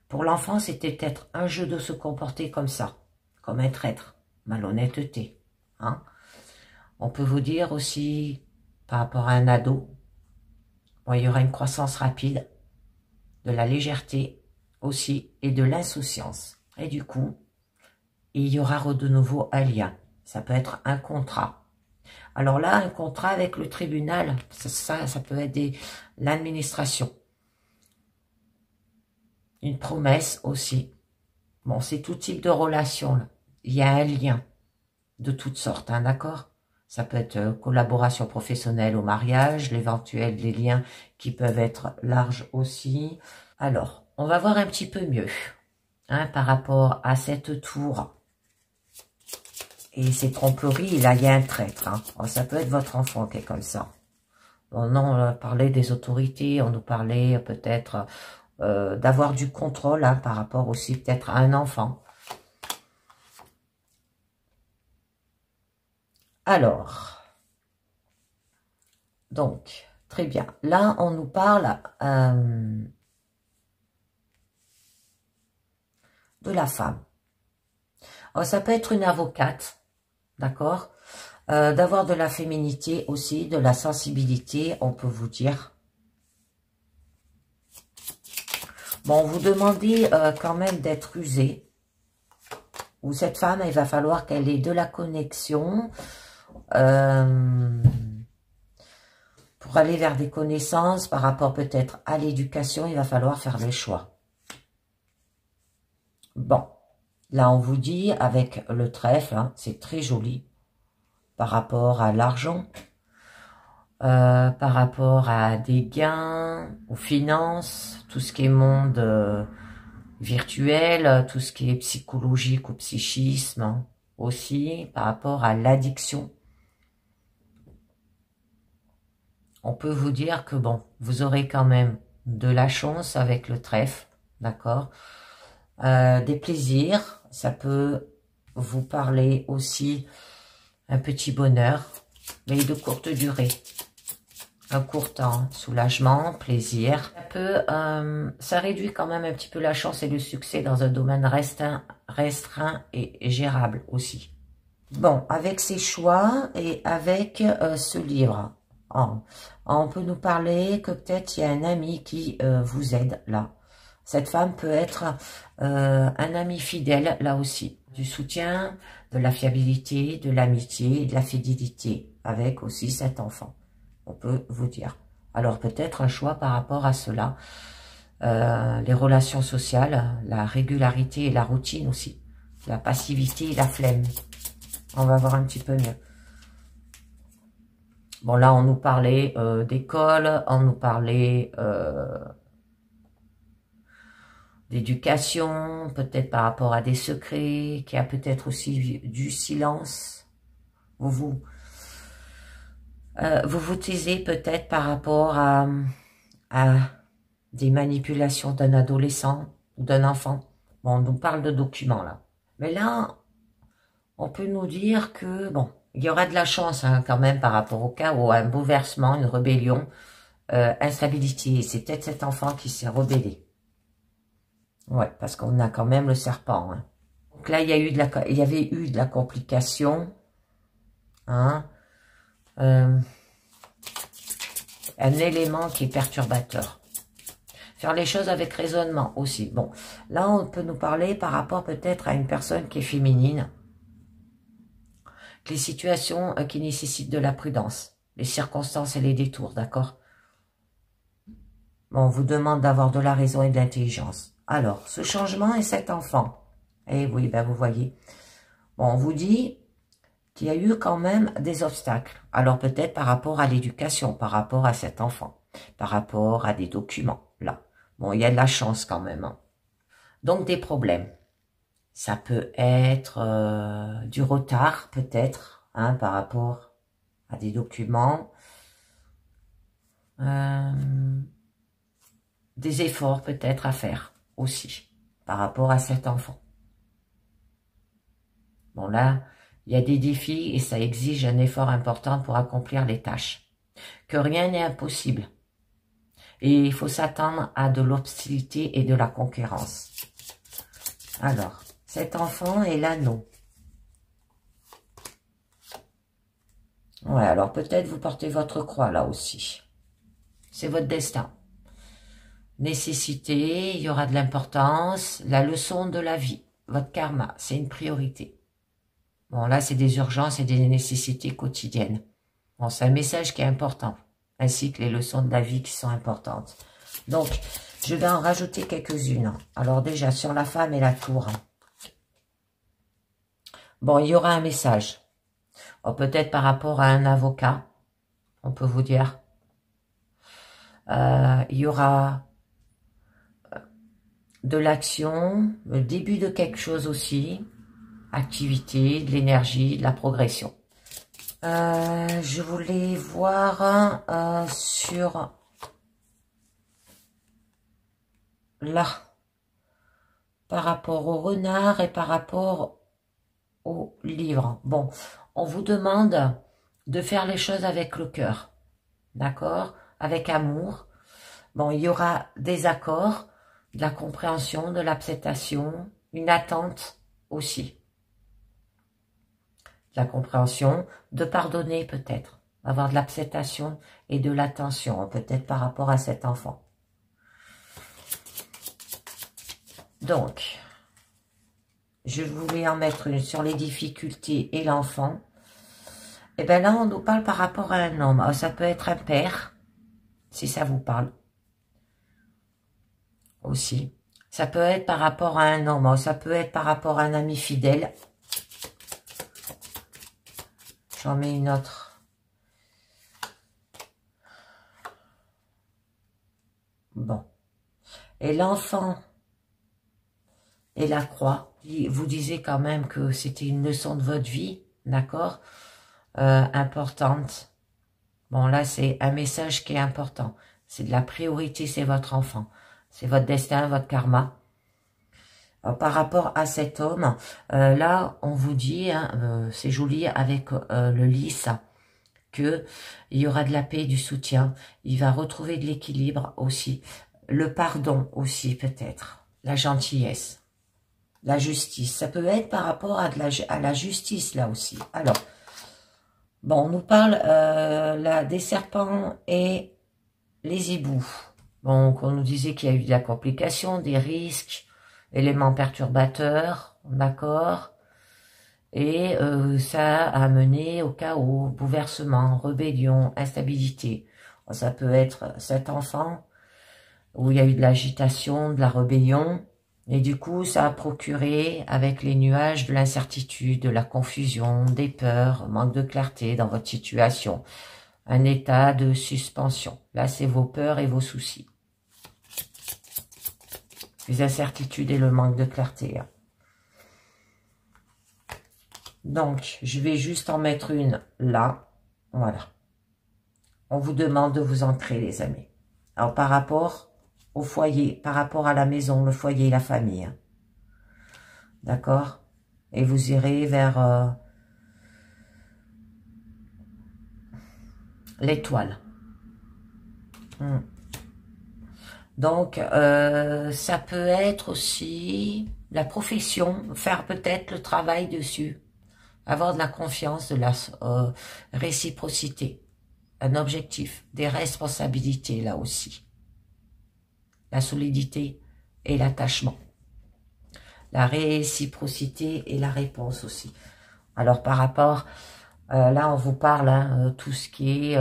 Pour l'enfant, c'était peut-être un jeu de se comporter comme ça, comme un traître, malhonnêteté. Hein? On peut vous dire aussi, par rapport à un ado, bon, il y aura une croissance rapide, de la légèreté aussi, et de l'insouciance. Et du coup, il y aura de nouveau un lien. Ça peut être un contrat. Alors là, un contrat avec le tribunal, ça peut être l'administration. Une promesse aussi. Bon, c'est tout type de relation, là. Il y a un lien de toutes sortes, hein, d'accord? Ça peut être collaboration professionnelle au mariage, l'éventuel des liens qui peuvent être larges aussi. Alors, on va voir un petit peu mieux, hein, par rapport à cette tour. Et ces tromperies, là, il y a un traître. Hein. Alors, ça peut être votre enfant qui est comme ça. Bon, non, on parlait des autorités, on nous parlait peut-être d'avoir du contrôle, hein, par rapport aussi peut-être à un enfant. Alors, donc, très bien. Là, on nous parle de la femme. Alors, ça peut être une avocate, d'accord, d'avoir de la féminité aussi, de la sensibilité, on peut vous dire. Bon, vous demandez quand même d'être usé. Ou cette femme, il va falloir qu'elle ait de la connexion pour aller vers des connaissances par rapport peut-être à l'éducation. Il va falloir faire des choix. Bon, là on vous dit avec le trèfle, hein, c'est très joli par rapport à l'argent, par rapport à des gains, aux finances, tout ce qui est monde virtuel, tout ce qui est psychologique ou psychisme, hein, aussi par rapport à l'addiction. On peut vous dire que bon, vous aurez quand même de la chance avec le trèfle, d'accord, des plaisirs, ça peut vous parler aussi un petit bonheur, mais de courte durée. Un court temps, soulagement, plaisir. Ça réduit quand même un petit peu la chance et le succès dans un domaine restreint et gérable aussi. Bon, avec ces choix et avec ce livre, on peut nous parler que peut-être il y a un ami qui vous aide là. Cette femme peut être un ami fidèle là aussi. Du soutien, de la fiabilité, de l'amitié, de la fidélité avec aussi cet enfant. On peut vous dire. Alors peut-être un choix par rapport à cela. Les relations sociales, la régularité et la routine aussi. La passivité et la flemme. On va voir un petit peu mieux. Bon là on nous parlait d'école, on nous parlait d'éducation, peut-être par rapport à des secrets, qu'il y a peut-être aussi du silence. Vous taisez peut-être par rapport à des manipulations d'un adolescent ou d'un enfant. Bon, on nous parle de documents là. Mais là, on peut nous dire que, bon, il y aura de la chance hein, quand même par rapport au cas où un bouleversement, une rébellion, instabilité. C'est peut-être cet enfant qui s'est rebellé. Ouais, parce qu'on a quand même le serpent. Hein. Donc là, il y avait eu de la complication. Hein. Un élément qui est perturbateur. Faire les choses avec raisonnement aussi. Bon, là, on peut nous parler par rapport peut-être à une personne qui est féminine. Les situations qui nécessitent de la prudence. Les circonstances et les détours, d'accord? Bon, on vous demande d'avoir de la raison et de l'intelligence. Alors, ce changement et cet enfant. Et oui, ben vous voyez. Bon, on vous dit qu'il y a eu quand même des obstacles. Alors, peut-être par rapport à l'éducation, par rapport à cet enfant, par rapport à des documents, là. Bon, il y a de la chance quand même. Hein. Donc, des problèmes. Ça peut être du retard, peut-être, hein, par rapport à des documents. Des efforts, peut-être, à faire aussi, par rapport à cet enfant. Bon, là, il y a des défis et ça exige un effort important pour accomplir les tâches. Que rien n'est impossible. Et il faut s'attendre à de l'hostilité et de la concurrence. Alors, cet enfant est l'anneau. Ouais, alors peut-être vous portez votre croix là aussi. C'est votre destin. Nécessité, il y aura de l'importance, la leçon de la vie. Votre karma, c'est une priorité. Bon, là, c'est des urgences et des nécessités quotidiennes. Bon, c'est un message qui est important, ainsi que les leçons de la vie qui sont importantes. Donc, je vais en rajouter quelques-unes. Alors déjà, sur la femme et la tour. Bon, il y aura un message. Oh, peut-être par rapport à un avocat, on peut vous dire. Il y aura de l'action, le début de quelque chose aussi, activité, de l'énergie, de la progression. Je voulais voir sur là, par rapport au renard et par rapport au livre. Bon, on vous demande de faire les choses avec le cœur, d'accord, avec amour. Bon, il y aura des accords, de la compréhension, de l'acceptation, une attente aussi. De la compréhension, de pardonner peut-être, avoir de l'acceptation et de l'attention, peut-être par rapport à cet enfant. Donc, je voulais en mettre une sur les difficultés et l'enfant. Et bien là, on nous parle par rapport à un homme. Alors, ça peut être un père, si ça vous parle. Aussi. Ça peut être par rapport à un homme. Ça peut être par rapport à un ami fidèle. J'en mets une autre. Bon. Et l'enfant et la croix. Vous disiez quand même que c'était une leçon de votre vie, d'accord, importante. Bon, là, c'est un message qui est important. C'est de la priorité, c'est votre enfant. C'est votre destin, votre karma. Alors, par rapport à cet homme, là, on vous dit, hein, c'est joli avec le lys, que il y aura de la paix, du soutien. Il va retrouver de l'équilibre aussi. Le pardon aussi, peut-être. La gentillesse. La justice. Ça peut être par rapport à la justice, là aussi. Alors, bon, on nous parle des serpents et les hiboux. Donc, on nous disait qu'il y a eu de la complication, des risques, éléments perturbateurs, d'accord. Et ça a mené au chaos, bouleversement, rébellion, instabilité. Ça peut être cet enfant où il y a eu de l'agitation, de la rébellion. Et du coup, ça a procuré, avec les nuages, de l'incertitude, de la confusion, des peurs, manque de clarté dans votre situation. Un état de suspension. Là, c'est vos peurs et vos soucis. Les incertitudes et le manque de clarté. Donc, je vais juste en mettre une là. Voilà. On vous demande de vous ancrer, les amis. Alors, par rapport au foyer, par rapport à la maison, le foyer, la famille. D'accord? Et vous irez vers l'étoile. Donc, ça peut être aussi la profession, faire peut-être le travail dessus. Avoir de la confiance, de la réciprocité. Un objectif, des responsabilités là aussi. La solidité et l'attachement. La réciprocité et la réponse aussi. Alors, par rapport, là, on vous parle, hein, tout ce qui est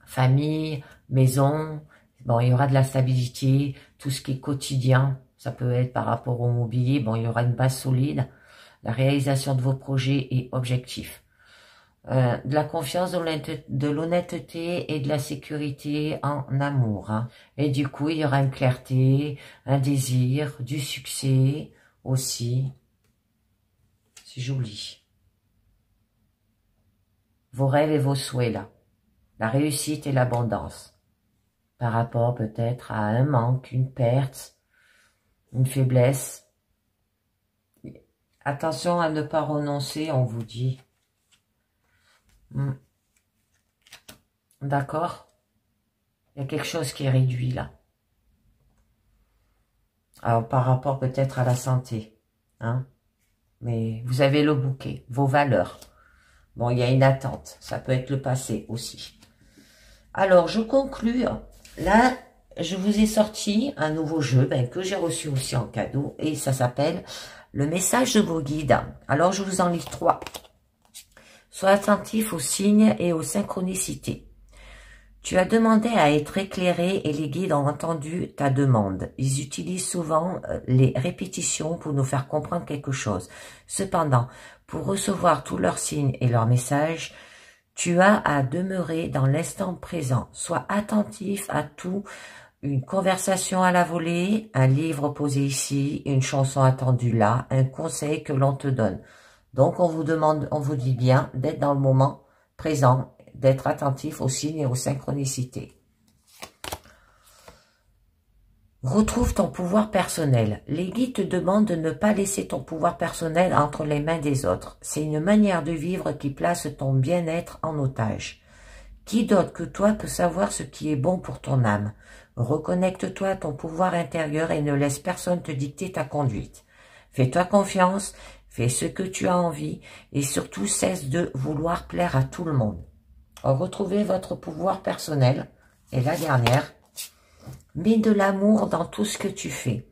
famille, maison. Bon, il y aura de la stabilité, tout ce qui est quotidien. Ça peut être par rapport au mobilier. Bon, il y aura une base solide. La réalisation de vos projets et objectifs. De la confiance, de l'honnêteté et de la sécurité en amour. Hein. Et du coup, il y aura une clarté, un désir, du succès aussi. C'est joli. Vos rêves et vos souhaits, là. La réussite et l'abondance. Par rapport peut-être à un manque, une perte, une faiblesse. Attention à ne pas renoncer, on vous dit. D'accord? Il y a quelque chose qui est réduit là. Alors, par rapport peut-être à la santé. Hein? Mais vous avez le bouquet, vos valeurs. Bon, il y a une attente. Ça peut être le passé aussi. Alors, je conclus. Là, je vous ai sorti un nouveau jeu que j'ai reçu aussi en cadeau. Et ça s'appelle le message de vos guides. Alors, je vous en lis 3. Sois attentif aux signes et aux synchronicités. Tu as demandé à être éclairé et les guides ont entendu ta demande. Ils utilisent souvent les répétitions pour nous faire comprendre quelque chose. Cependant, pour recevoir tous leurs signes et leurs messages, tu as à demeurer dans l'instant présent. Sois attentif à tout, une conversation à la volée, un livre posé ici, une chanson attendue là, un conseil que l'on te donne. Donc, on vous demande, on vous dit bien d'être dans le moment présent, d'être attentif aux signes et aux synchronicités. Retrouve ton pouvoir personnel. Les guides te demandent de ne pas laisser ton pouvoir personnel entre les mains des autres. C'est une manière de vivre qui place ton bien-être en otage. Qui d'autre que toi peut savoir ce qui est bon pour ton âme? Reconnecte-toi à ton pouvoir intérieur et ne laisse personne te dicter ta conduite. Fais-toi confiance, fais ce que tu as envie et surtout cesse de vouloir plaire à tout le monde. Retrouvez votre pouvoir personnel. Et la dernière, mets de l'amour dans tout ce que tu fais.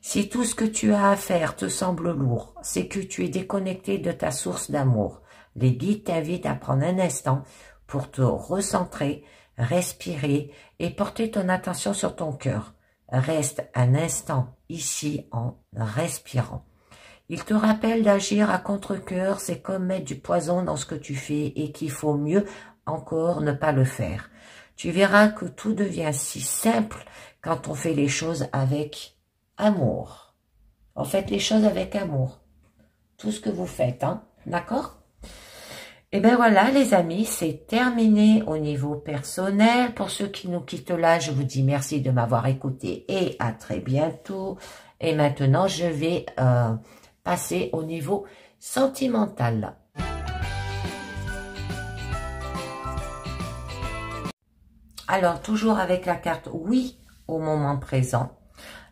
Si tout ce que tu as à faire te semble lourd, c'est que tu es déconnecté de ta source d'amour. Les guides t'invitent à prendre un instant pour te recentrer, respirer et porter ton attention sur ton cœur. Reste un instant ici en respirant. Il te rappelle d'agir à contre-cœur, c'est comme mettre du poison dans ce que tu fais et qu'il faut mieux encore ne pas le faire. Tu verras que tout devient si simple quand on fait les choses avec amour. En fait, les choses avec amour. Tout ce que vous faites, hein, d'accord? Et bien voilà les amis, c'est terminé au niveau personnel. Pour ceux qui nous quittent là, je vous dis merci de m'avoir écouté et à très bientôt. Et maintenant, je vais passer au niveau sentimental. Alors, toujours avec la carte oui au moment présent.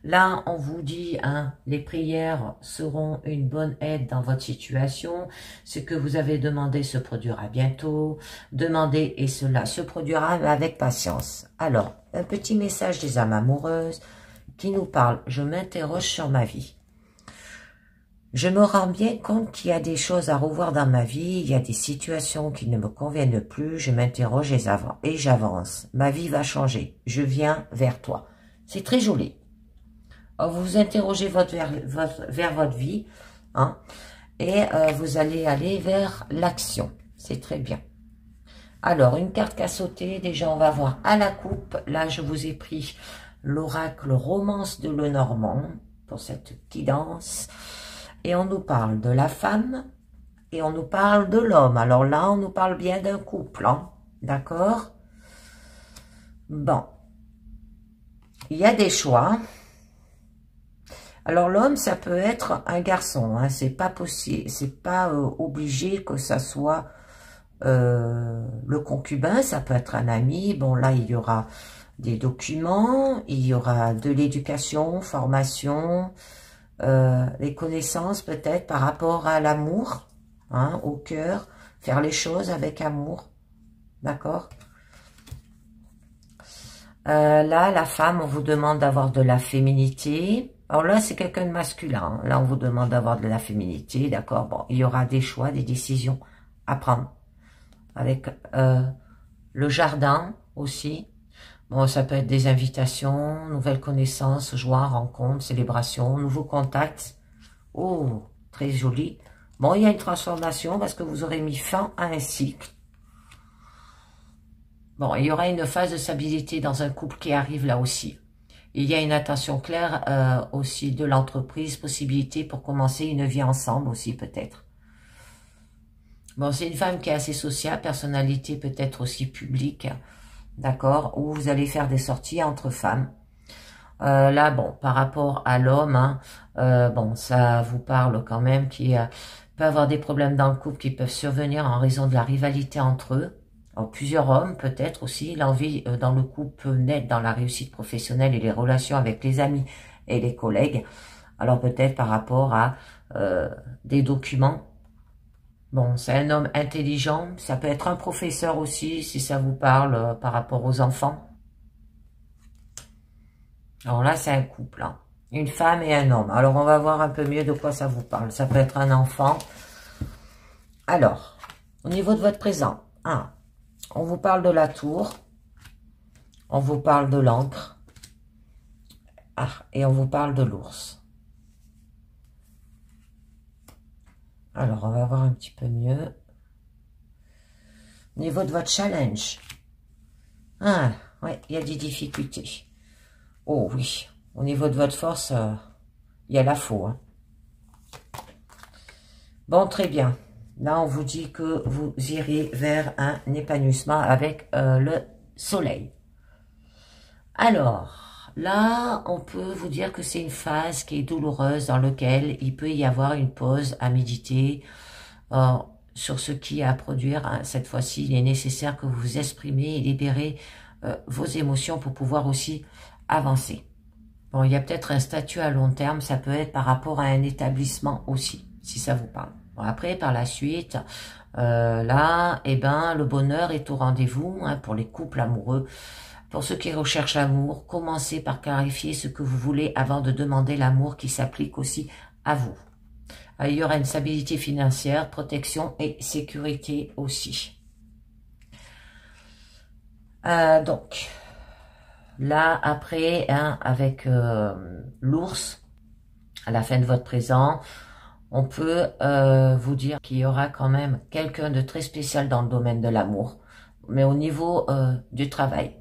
Là, on vous dit, hein, les prières seront une bonne aide dans votre situation. Ce que vous avez demandé se produira bientôt. Demandez et cela se produira avec patience. Alors, un petit message des âmes amoureuses qui nous parle. Je m'interroge sur ma vie. Je me rends bien compte qu'il y a des choses à revoir dans ma vie. Il y a des situations qui ne me conviennent plus. Je m'interroge et j'avance. Ma vie va changer. Je viens vers toi. C'est très joli. Vous vous interrogez vers votre vie, hein, et vous allez aller vers l'action. C'est très bien. Alors, une carte qu'a sauté. Déjà, on va voir à la coupe. Là, je vous ai pris l'oracle Romance de Lenormand pour cette guidance. Et on nous parle de la femme et on nous parle de l'homme. Alors là, on nous parle bien d'un couple, hein, d'accord? Bon. Il y a des choix. Alors l'homme, ça peut être un garçon, hein, c'est pas possible, c'est pas obligé que ça soit le concubin, ça peut être un ami. Bon là, il y aura des documents, il y aura de l'éducation, formation, les connaissances peut-être par rapport à l'amour, hein, au cœur, faire les choses avec amour, d'accord? Là, la femme, on vous demande d'avoir de la féminité. Alors là, c'est quelqu'un de masculin. Là, on vous demande d'avoir de la féminité, d'accord? Bon, il y aura des choix, des décisions à prendre. Avec le jardin aussi. Bon, ça peut être des invitations, nouvelles connaissances, joie, rencontres, célébrations, nouveaux contacts. Oh, très joli. Bon, il y a une transformation parce que vous aurez mis fin à un cycle. Bon, il y aura une phase de stabilité dans un couple qui arrive là aussi. Il y a une attention claire aussi de l'entreprise, possibilité pour commencer une vie ensemble aussi peut-être. Bon, c'est une femme qui est assez sociale, personnalité peut-être aussi publique, d'accord, où vous allez faire des sorties entre femmes. Là, bon, par rapport à l'homme, hein, bon, ça vous parle quand même qu'il peut avoir des problèmes dans le couple qui peuvent survenir en raison de la rivalité entre eux. Alors, plusieurs hommes, peut-être aussi, l'envie dans le couple peut naître dans la réussite professionnelle et les relations avec les amis et les collègues. Alors, peut-être par rapport à des documents. Bon, c'est un homme intelligent, ça peut être un professeur aussi, si ça vous parle par rapport aux enfants. Alors là, c'est un couple, hein. Une femme et un homme. Alors, on va voir un peu mieux de quoi ça vous parle. Ça peut être un enfant. Alors, au niveau de votre présent, hein, on vous parle de la tour, on vous parle de l'encre, et on vous parle de l'ours. Alors, on va voir un petit peu mieux. Au niveau de votre challenge, ah, ouais, il y a des difficultés. Oh oui, au niveau de votre force, il y a la faux. Hein. Bon, très bien. Là, on vous dit que vous irez vers un épanouissement avec le soleil. Alors, là, on peut vous dire que c'est une phase qui est douloureuse dans laquelle il peut y avoir une pause à méditer sur ce qui a à produire. Hein. Cette fois-ci, il est nécessaire que vous vous exprimez et libérez vos émotions pour pouvoir aussi avancer. Bon, il y a peut-être un statut à long terme, ça peut être par rapport à un établissement aussi, si ça vous parle. Bon, après, par la suite, là, eh ben, le bonheur est au rendez-vous hein, pour les couples amoureux. Pour ceux qui recherchent l'amour, commencez par clarifier ce que vous voulez avant de demander l'amour qui s'applique aussi à vous. Il y aura une stabilité financière, protection et sécurité aussi. Donc, là, après, hein, avec l'ours, à la fin de votre présent, on peut vous dire qu'il y aura quand même quelqu'un de très spécial dans le domaine de l'amour, mais au niveau du travail,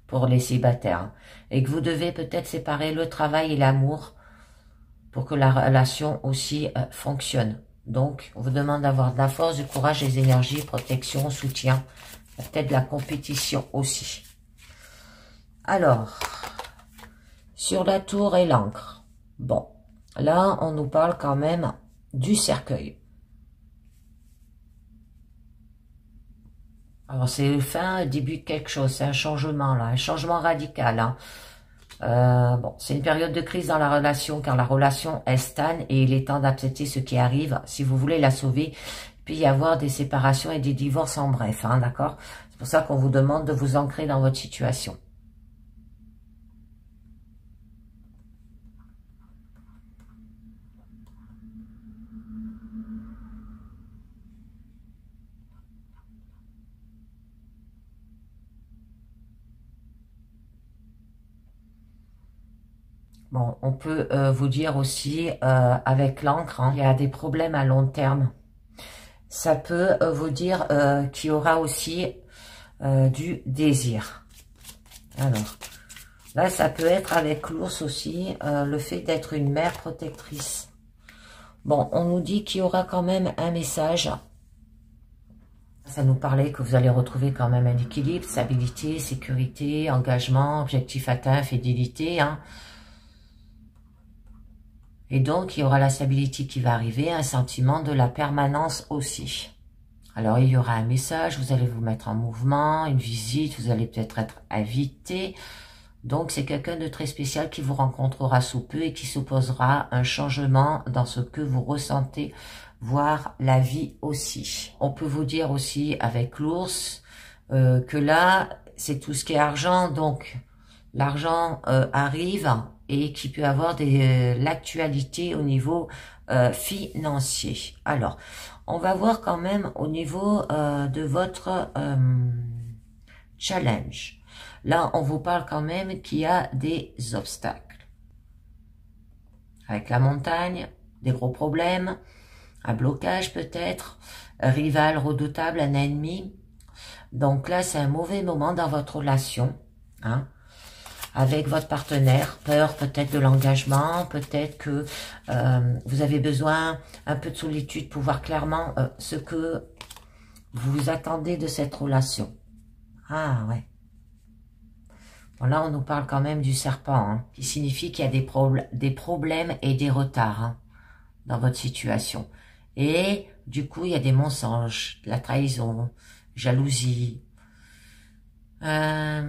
pour les célibataires, et que vous devez peut-être séparer le travail et l'amour pour que la relation aussi fonctionne. Donc, on vous demande d'avoir de la force, du courage, des énergies, protection, soutien, peut-être de la compétition aussi. Alors, sur la tour et l'encre, bon, là, on nous parle quand même du cercueil. Alors, c'est fin, début de quelque chose, c'est un changement, là, un changement radical. Hein. Bon, c'est une période de crise dans la relation, car la relation est stagne et il est temps d'accepter ce qui arrive. Si vous voulez la sauver, il peut y avoir des séparations et des divorces en bref, hein, d'accord? C'est pour ça qu'on vous demande de vous ancrer dans votre situation. Bon, on peut vous dire aussi, avec l'encre, hein, il y a des problèmes à long terme. Ça peut vous dire qu'il y aura aussi du désir. Alors, là, ça peut être avec l'ours aussi, le fait d'être une mère protectrice. Bon, on nous dit qu'il y aura quand même un message. Ça nous parlait que vous allez retrouver quand même un équilibre, stabilité, sécurité, engagement, objectif atteint, fidélité, hein. Et donc, il y aura la stabilité qui va arriver, un sentiment de la permanence aussi. Alors, il y aura un message, vous allez vous mettre en mouvement, une visite, vous allez peut-être être invité. Donc, c'est quelqu'un de très spécial qui vous rencontrera sous peu et qui s'opposera à un changement dans ce que vous ressentez, voire la vie aussi. On peut vous dire aussi avec l'ours que là, c'est tout ce qui est argent, donc l'argent arrive et qui peut avoir l'actualité au niveau financier. Alors, on va voir quand même au niveau de votre challenge. Là, on vous parle quand même qu'il y a des obstacles. Avec la montagne, des gros problèmes, un blocage peut-être, un rival redoutable, un ennemi. Donc là, c'est un mauvais moment dans votre relation, hein, avec votre partenaire. Peur peut-être de l'engagement, peut-être que vous avez besoin un peu de solitude pour voir clairement ce que vous attendez de cette relation. Ah ouais. Bon, là, on nous parle quand même du serpent, hein, qui signifie qu'il y a des problèmes et des retards, hein, dans votre situation. Et du coup, il y a des mensonges, de la trahison, jalousie, la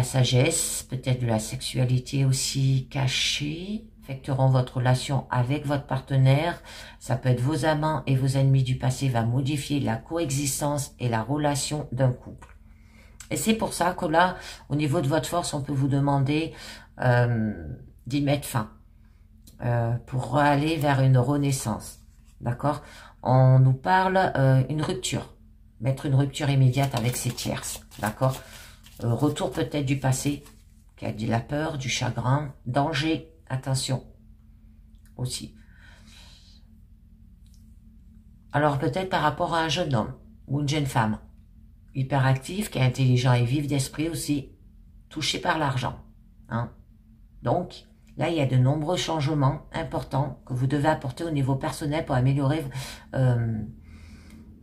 sagesse, peut-être de la sexualité aussi cachée, affecteront votre relation avec votre partenaire. Ça peut être vos amants et vos ennemis du passé, va modifier la coexistence et la relation d'un couple. Et c'est pour ça que là, au niveau de votre force, on peut vous demander d'y mettre fin. Pour aller vers une renaissance. D'accord? On nous parle une rupture. Mettre une rupture immédiate avec ces tierces. D'accord? Retour peut-être du passé, qui a de la peur, du chagrin, danger, attention aussi. Alors peut-être par rapport à un jeune homme ou une jeune femme, hyperactif, qui est intelligent et vif d'esprit aussi, touché par l'argent. Hein? Donc, là, il y a de nombreux changements importants que vous devez apporter au niveau personnel pour améliorer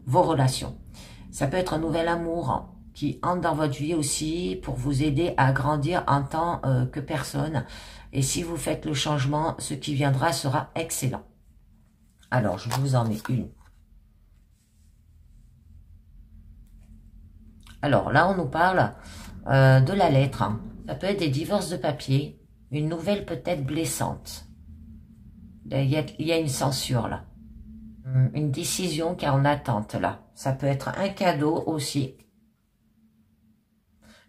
vos relations. Ça peut être un nouvel amour qui entre dans votre vie aussi pour vous aider à grandir en tant que personne. Et si vous faites le changement, ce qui viendra sera excellent. Alors, je vous en mets une. Alors, là, on nous parle de la lettre. Hein. Ça peut être des divorces de papier, une nouvelle peut-être blessante. Il y a une censure là. Une décision qui est en attente là. Ça peut être un cadeau aussi.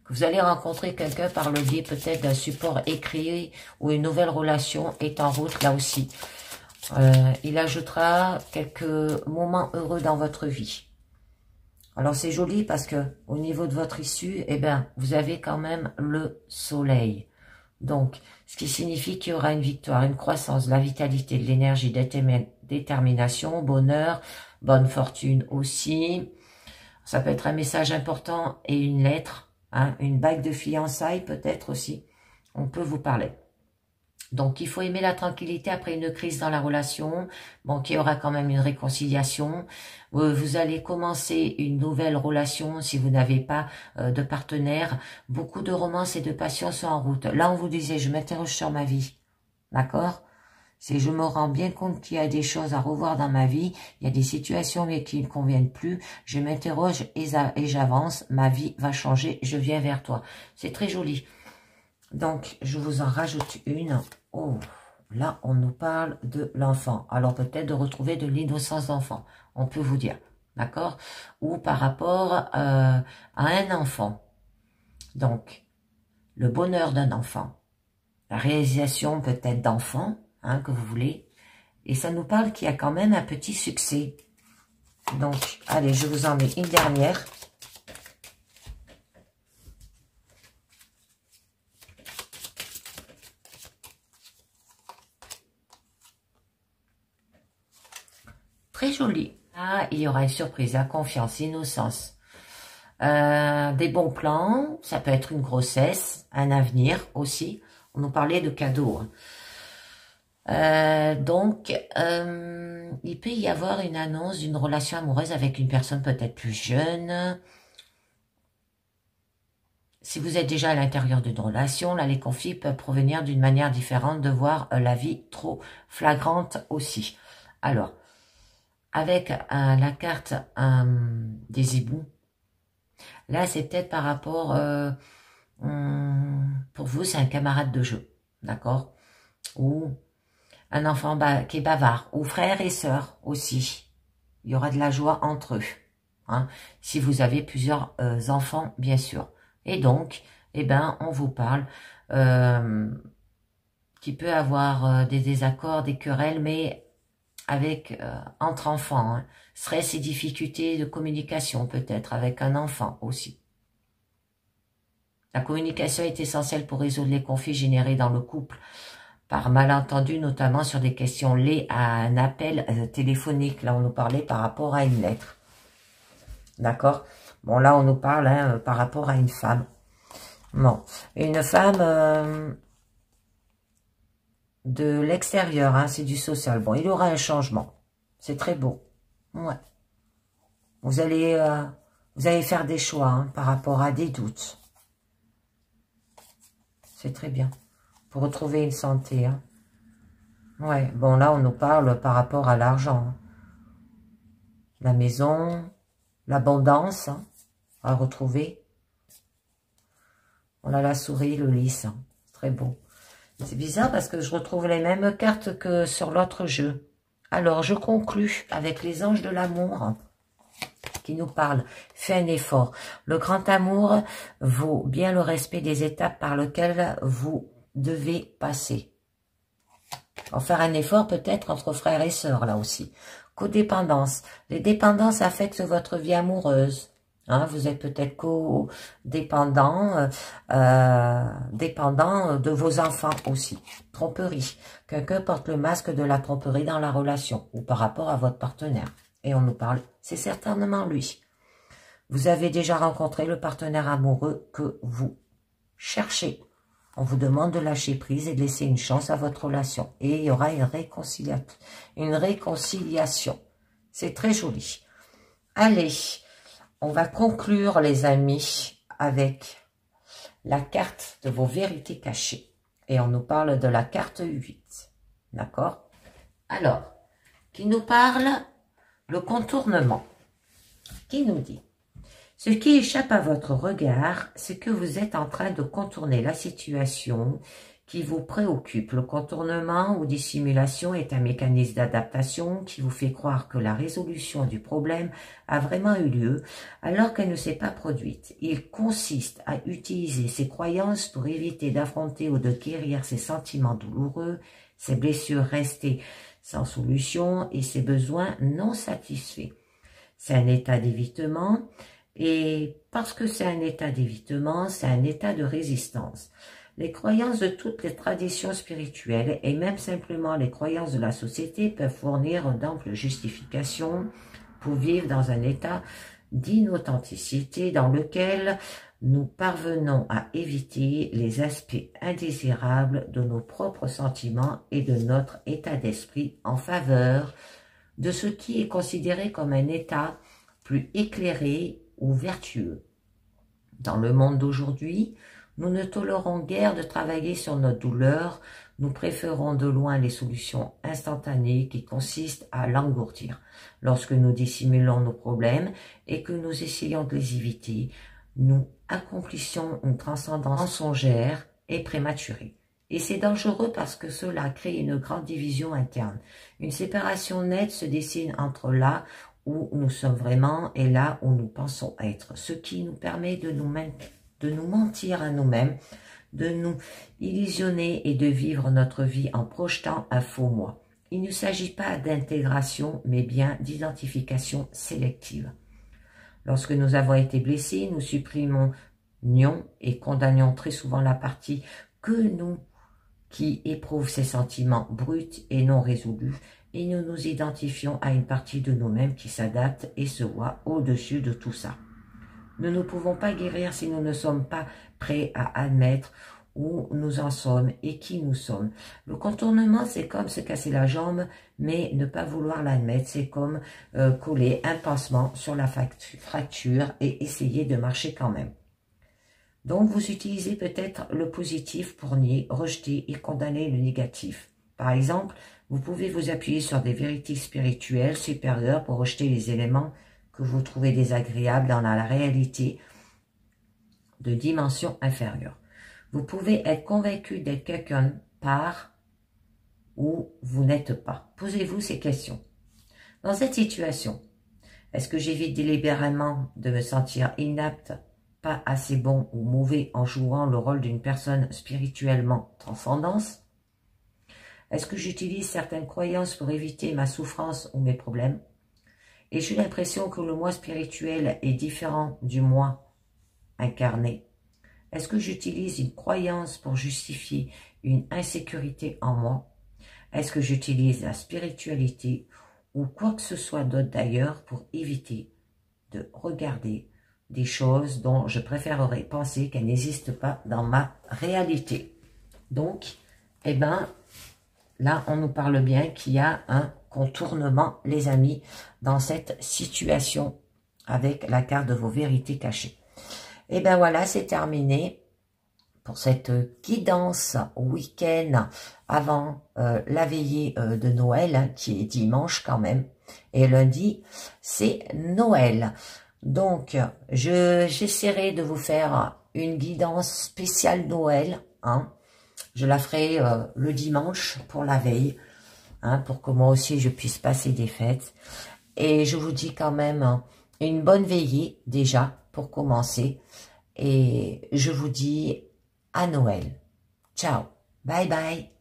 Que vous allez rencontrer quelqu'un par le biais peut-être d'un support écrit ou une nouvelle relation est en route là aussi. Il ajoutera quelques moments heureux dans votre vie. Alors c'est joli parce que au niveau de votre issue, eh ben, vous avez quand même le soleil. Donc, ce qui signifie qu'il y aura une victoire, une croissance, de la vitalité, de l'énergie, détermination, bonheur, bonne fortune aussi. Ça peut être un message important et une lettre, hein, une bague de fiançailles peut-être aussi. On peut vous parler. Donc, il faut aimer la tranquillité après une crise dans la relation. Bon, qu'il y aura quand même une réconciliation. Vous allez commencer une nouvelle relation si vous n'avez pas de partenaire. Beaucoup de romances et de passion sont en route. Là, on vous disait, je m'interroge sur ma vie. D'accord? C'est je me rends bien compte qu'il y a des choses à revoir dans ma vie. Il y a des situations qui ne me conviennent plus. Je m'interroge et j'avance. Ma vie va changer. Je viens vers toi. C'est très joli. Donc, je vous en rajoute une. Oh, là, on nous parle de l'enfant. Alors, peut-être de retrouver de l'innocence d'enfant. On peut vous dire. D'accord? Ou par rapport à un enfant. Donc, le bonheur d'un enfant. La réalisation peut-être d'enfant, hein, que vous voulez. Et ça nous parle qu'il y a quand même un petit succès. Donc, allez, je vous en mets une dernière. Très joli. Ah, il y aura une surprise, la confiance, innocence. Des bons plans, ça peut être une grossesse, un avenir aussi. On nous parlait de cadeaux. Donc, il peut y avoir une annonce d'une relation amoureuse avec une personne peut-être plus jeune. Si vous êtes déjà à l'intérieur d'une relation, là, les conflits peuvent provenir d'une manière différente de voir la vie trop flagrante aussi. Alors, avec la carte des hiboux, là, c'est peut-être par rapport, pour vous, c'est un camarade de jeu, d'accord? Ou un enfant qui est bavard, ou frère et sœur aussi. Il y aura de la joie entre eux, hein, si vous avez plusieurs enfants, bien sûr. Et donc, eh ben, on vous parle qui peut avoir des désaccords, des querelles, mais avec entre enfants, hein. Stress et difficultés de communication peut-être avec un enfant aussi. La communication est essentielle pour résoudre les conflits générés dans le couple par malentendu, notamment sur des questions liées à un appel téléphonique. Là, on nous parlait par rapport à une lettre. D'accord? Bon, là, on nous parle par rapport à une femme. Bon, une femme de l'extérieur, hein, c'est du social. Bon, il y aura un changement. C'est très beau. Ouais. Vous allez faire des choix hein, par rapport à des doutes. C'est très bien. Pour retrouver une santé. Hein. Ouais, bon, là, on nous parle par rapport à l'argent. Hein. La maison, l'abondance hein, à retrouver. On a la souris, le lys. Hein. Très beau. C'est bizarre parce que je retrouve les mêmes cartes que sur l'autre jeu. Alors, je conclus avec les anges de l'amour qui nous parlent. Fais un effort. Le grand amour vaut bien le respect des étapes par lesquelles vous devez passer. En faire un effort peut-être entre frères et sœurs, là aussi. Codépendance. Les dépendances affectent votre vie amoureuse. Hein, vous êtes peut-être co-dépendant, dépendant de vos enfants aussi. Tromperie. Quelqu'un porte le masque de la tromperie dans la relation ou par rapport à votre partenaire. Et on nous parle, c'est certainement lui. Vous avez déjà rencontré le partenaire amoureux que vous cherchez. On vous demande de lâcher prise et de laisser une chance à votre relation. Et il y aura une réconciliation. C'est très joli. Allez, on va conclure les amis avec la carte de vos vérités cachées. Et on nous parle de la carte 8. D'accord? Alors, qui nous parle le contournement. Qui nous dit? Ce qui échappe à votre regard, c'est que vous êtes en train de contourner la situation qui vous préoccupe. Le contournement ou dissimulation est un mécanisme d'adaptation qui vous fait croire que la résolution du problème a vraiment eu lieu alors qu'elle ne s'est pas produite. Il consiste à utiliser ses croyances pour éviter d'affronter ou de guérir ses sentiments douloureux, ses blessures restées sans solution et ses besoins non satisfaits. C'est un état d'évitement. Et parce que c'est un état d'évitement, c'est un état de résistance. Les croyances de toutes les traditions spirituelles et même simplement les croyances de la société peuvent fournir d'amples justifications pour vivre dans un état d'inauthenticité dans lequel nous parvenons à éviter les aspects indésirables de nos propres sentiments et de notre état d'esprit en faveur de ce qui est considéré comme un état plus éclairé ou vertueux. Dans le monde d'aujourd'hui, nous ne tolérons guère de travailler sur notre douleur, nous préférons de loin les solutions instantanées qui consistent à l'engourdir. Lorsque nous dissimulons nos problèmes et que nous essayons de les éviter, nous accomplissons une transcendance mensongère et prématurée. Et c'est dangereux parce que cela crée une grande division interne. Une séparation nette se dessine entre là où nous sommes vraiment et là où nous pensons être, ce qui nous permet de nous mentir à nous-mêmes, de nous illusionner et de vivre notre vie en projetant un faux moi. Il ne s'agit pas d'intégration, mais bien d'identification sélective. Lorsque nous avons été blessés, nous supprimons et condamnions très souvent la partie que nous qui éprouve ces sentiments bruts et non résolus, et nous nous identifions à une partie de nous-mêmes qui s'adapte et se voit au-dessus de tout ça. Nous ne pouvons pas guérir si nous ne sommes pas prêts à admettre où nous en sommes et qui nous sommes. Le contournement, c'est comme se casser la jambe, mais ne pas vouloir l'admettre, c'est comme coller un pansement sur la fracture et essayer de marcher quand même. Donc, vous utilisez peut-être le positif pour nier, rejeter et condamner le négatif. Par exemple, vous pouvez vous appuyer sur des vérités spirituelles supérieures pour rejeter les éléments que vous trouvez désagréables dans la réalité de dimension inférieure. Vous pouvez être convaincu d'être quelqu'un par ou vous n'êtes pas. Posez-vous ces questions. Dans cette situation, est-ce que j'évite délibérément de me sentir inapte, pas assez bon ou mauvais en jouant le rôle d'une personne spirituellement transcendante? Est-ce que j'utilise certaines croyances pour éviter ma souffrance ou mes problèmes? Et j'ai l'impression que le moi spirituel est différent du moi incarné. Est-ce que j'utilise une croyance pour justifier une insécurité en moi? Est-ce que j'utilise la spiritualité ou quoi que ce soit d'autre d'ailleurs pour éviter de regarder des choses dont je préférerais penser qu'elles n'existent pas dans ma réalité? Donc, eh ben, là, on nous parle bien qu'il y a un contournement, les amis, dans cette situation avec la carte de vos vérités cachées. Et ben voilà, c'est terminé pour cette guidance week-end avant la veillée de Noël, hein, qui est dimanche quand même. Et lundi, c'est Noël. Donc, j'essaierai de vous faire une guidance spéciale Noël. Hein. Je la ferai le dimanche pour la veille, hein, pour que moi aussi je puisse passer des fêtes. Et je vous dis quand même une bonne veillée déjà pour commencer. Et je vous dis à Noël. Ciao, bye bye.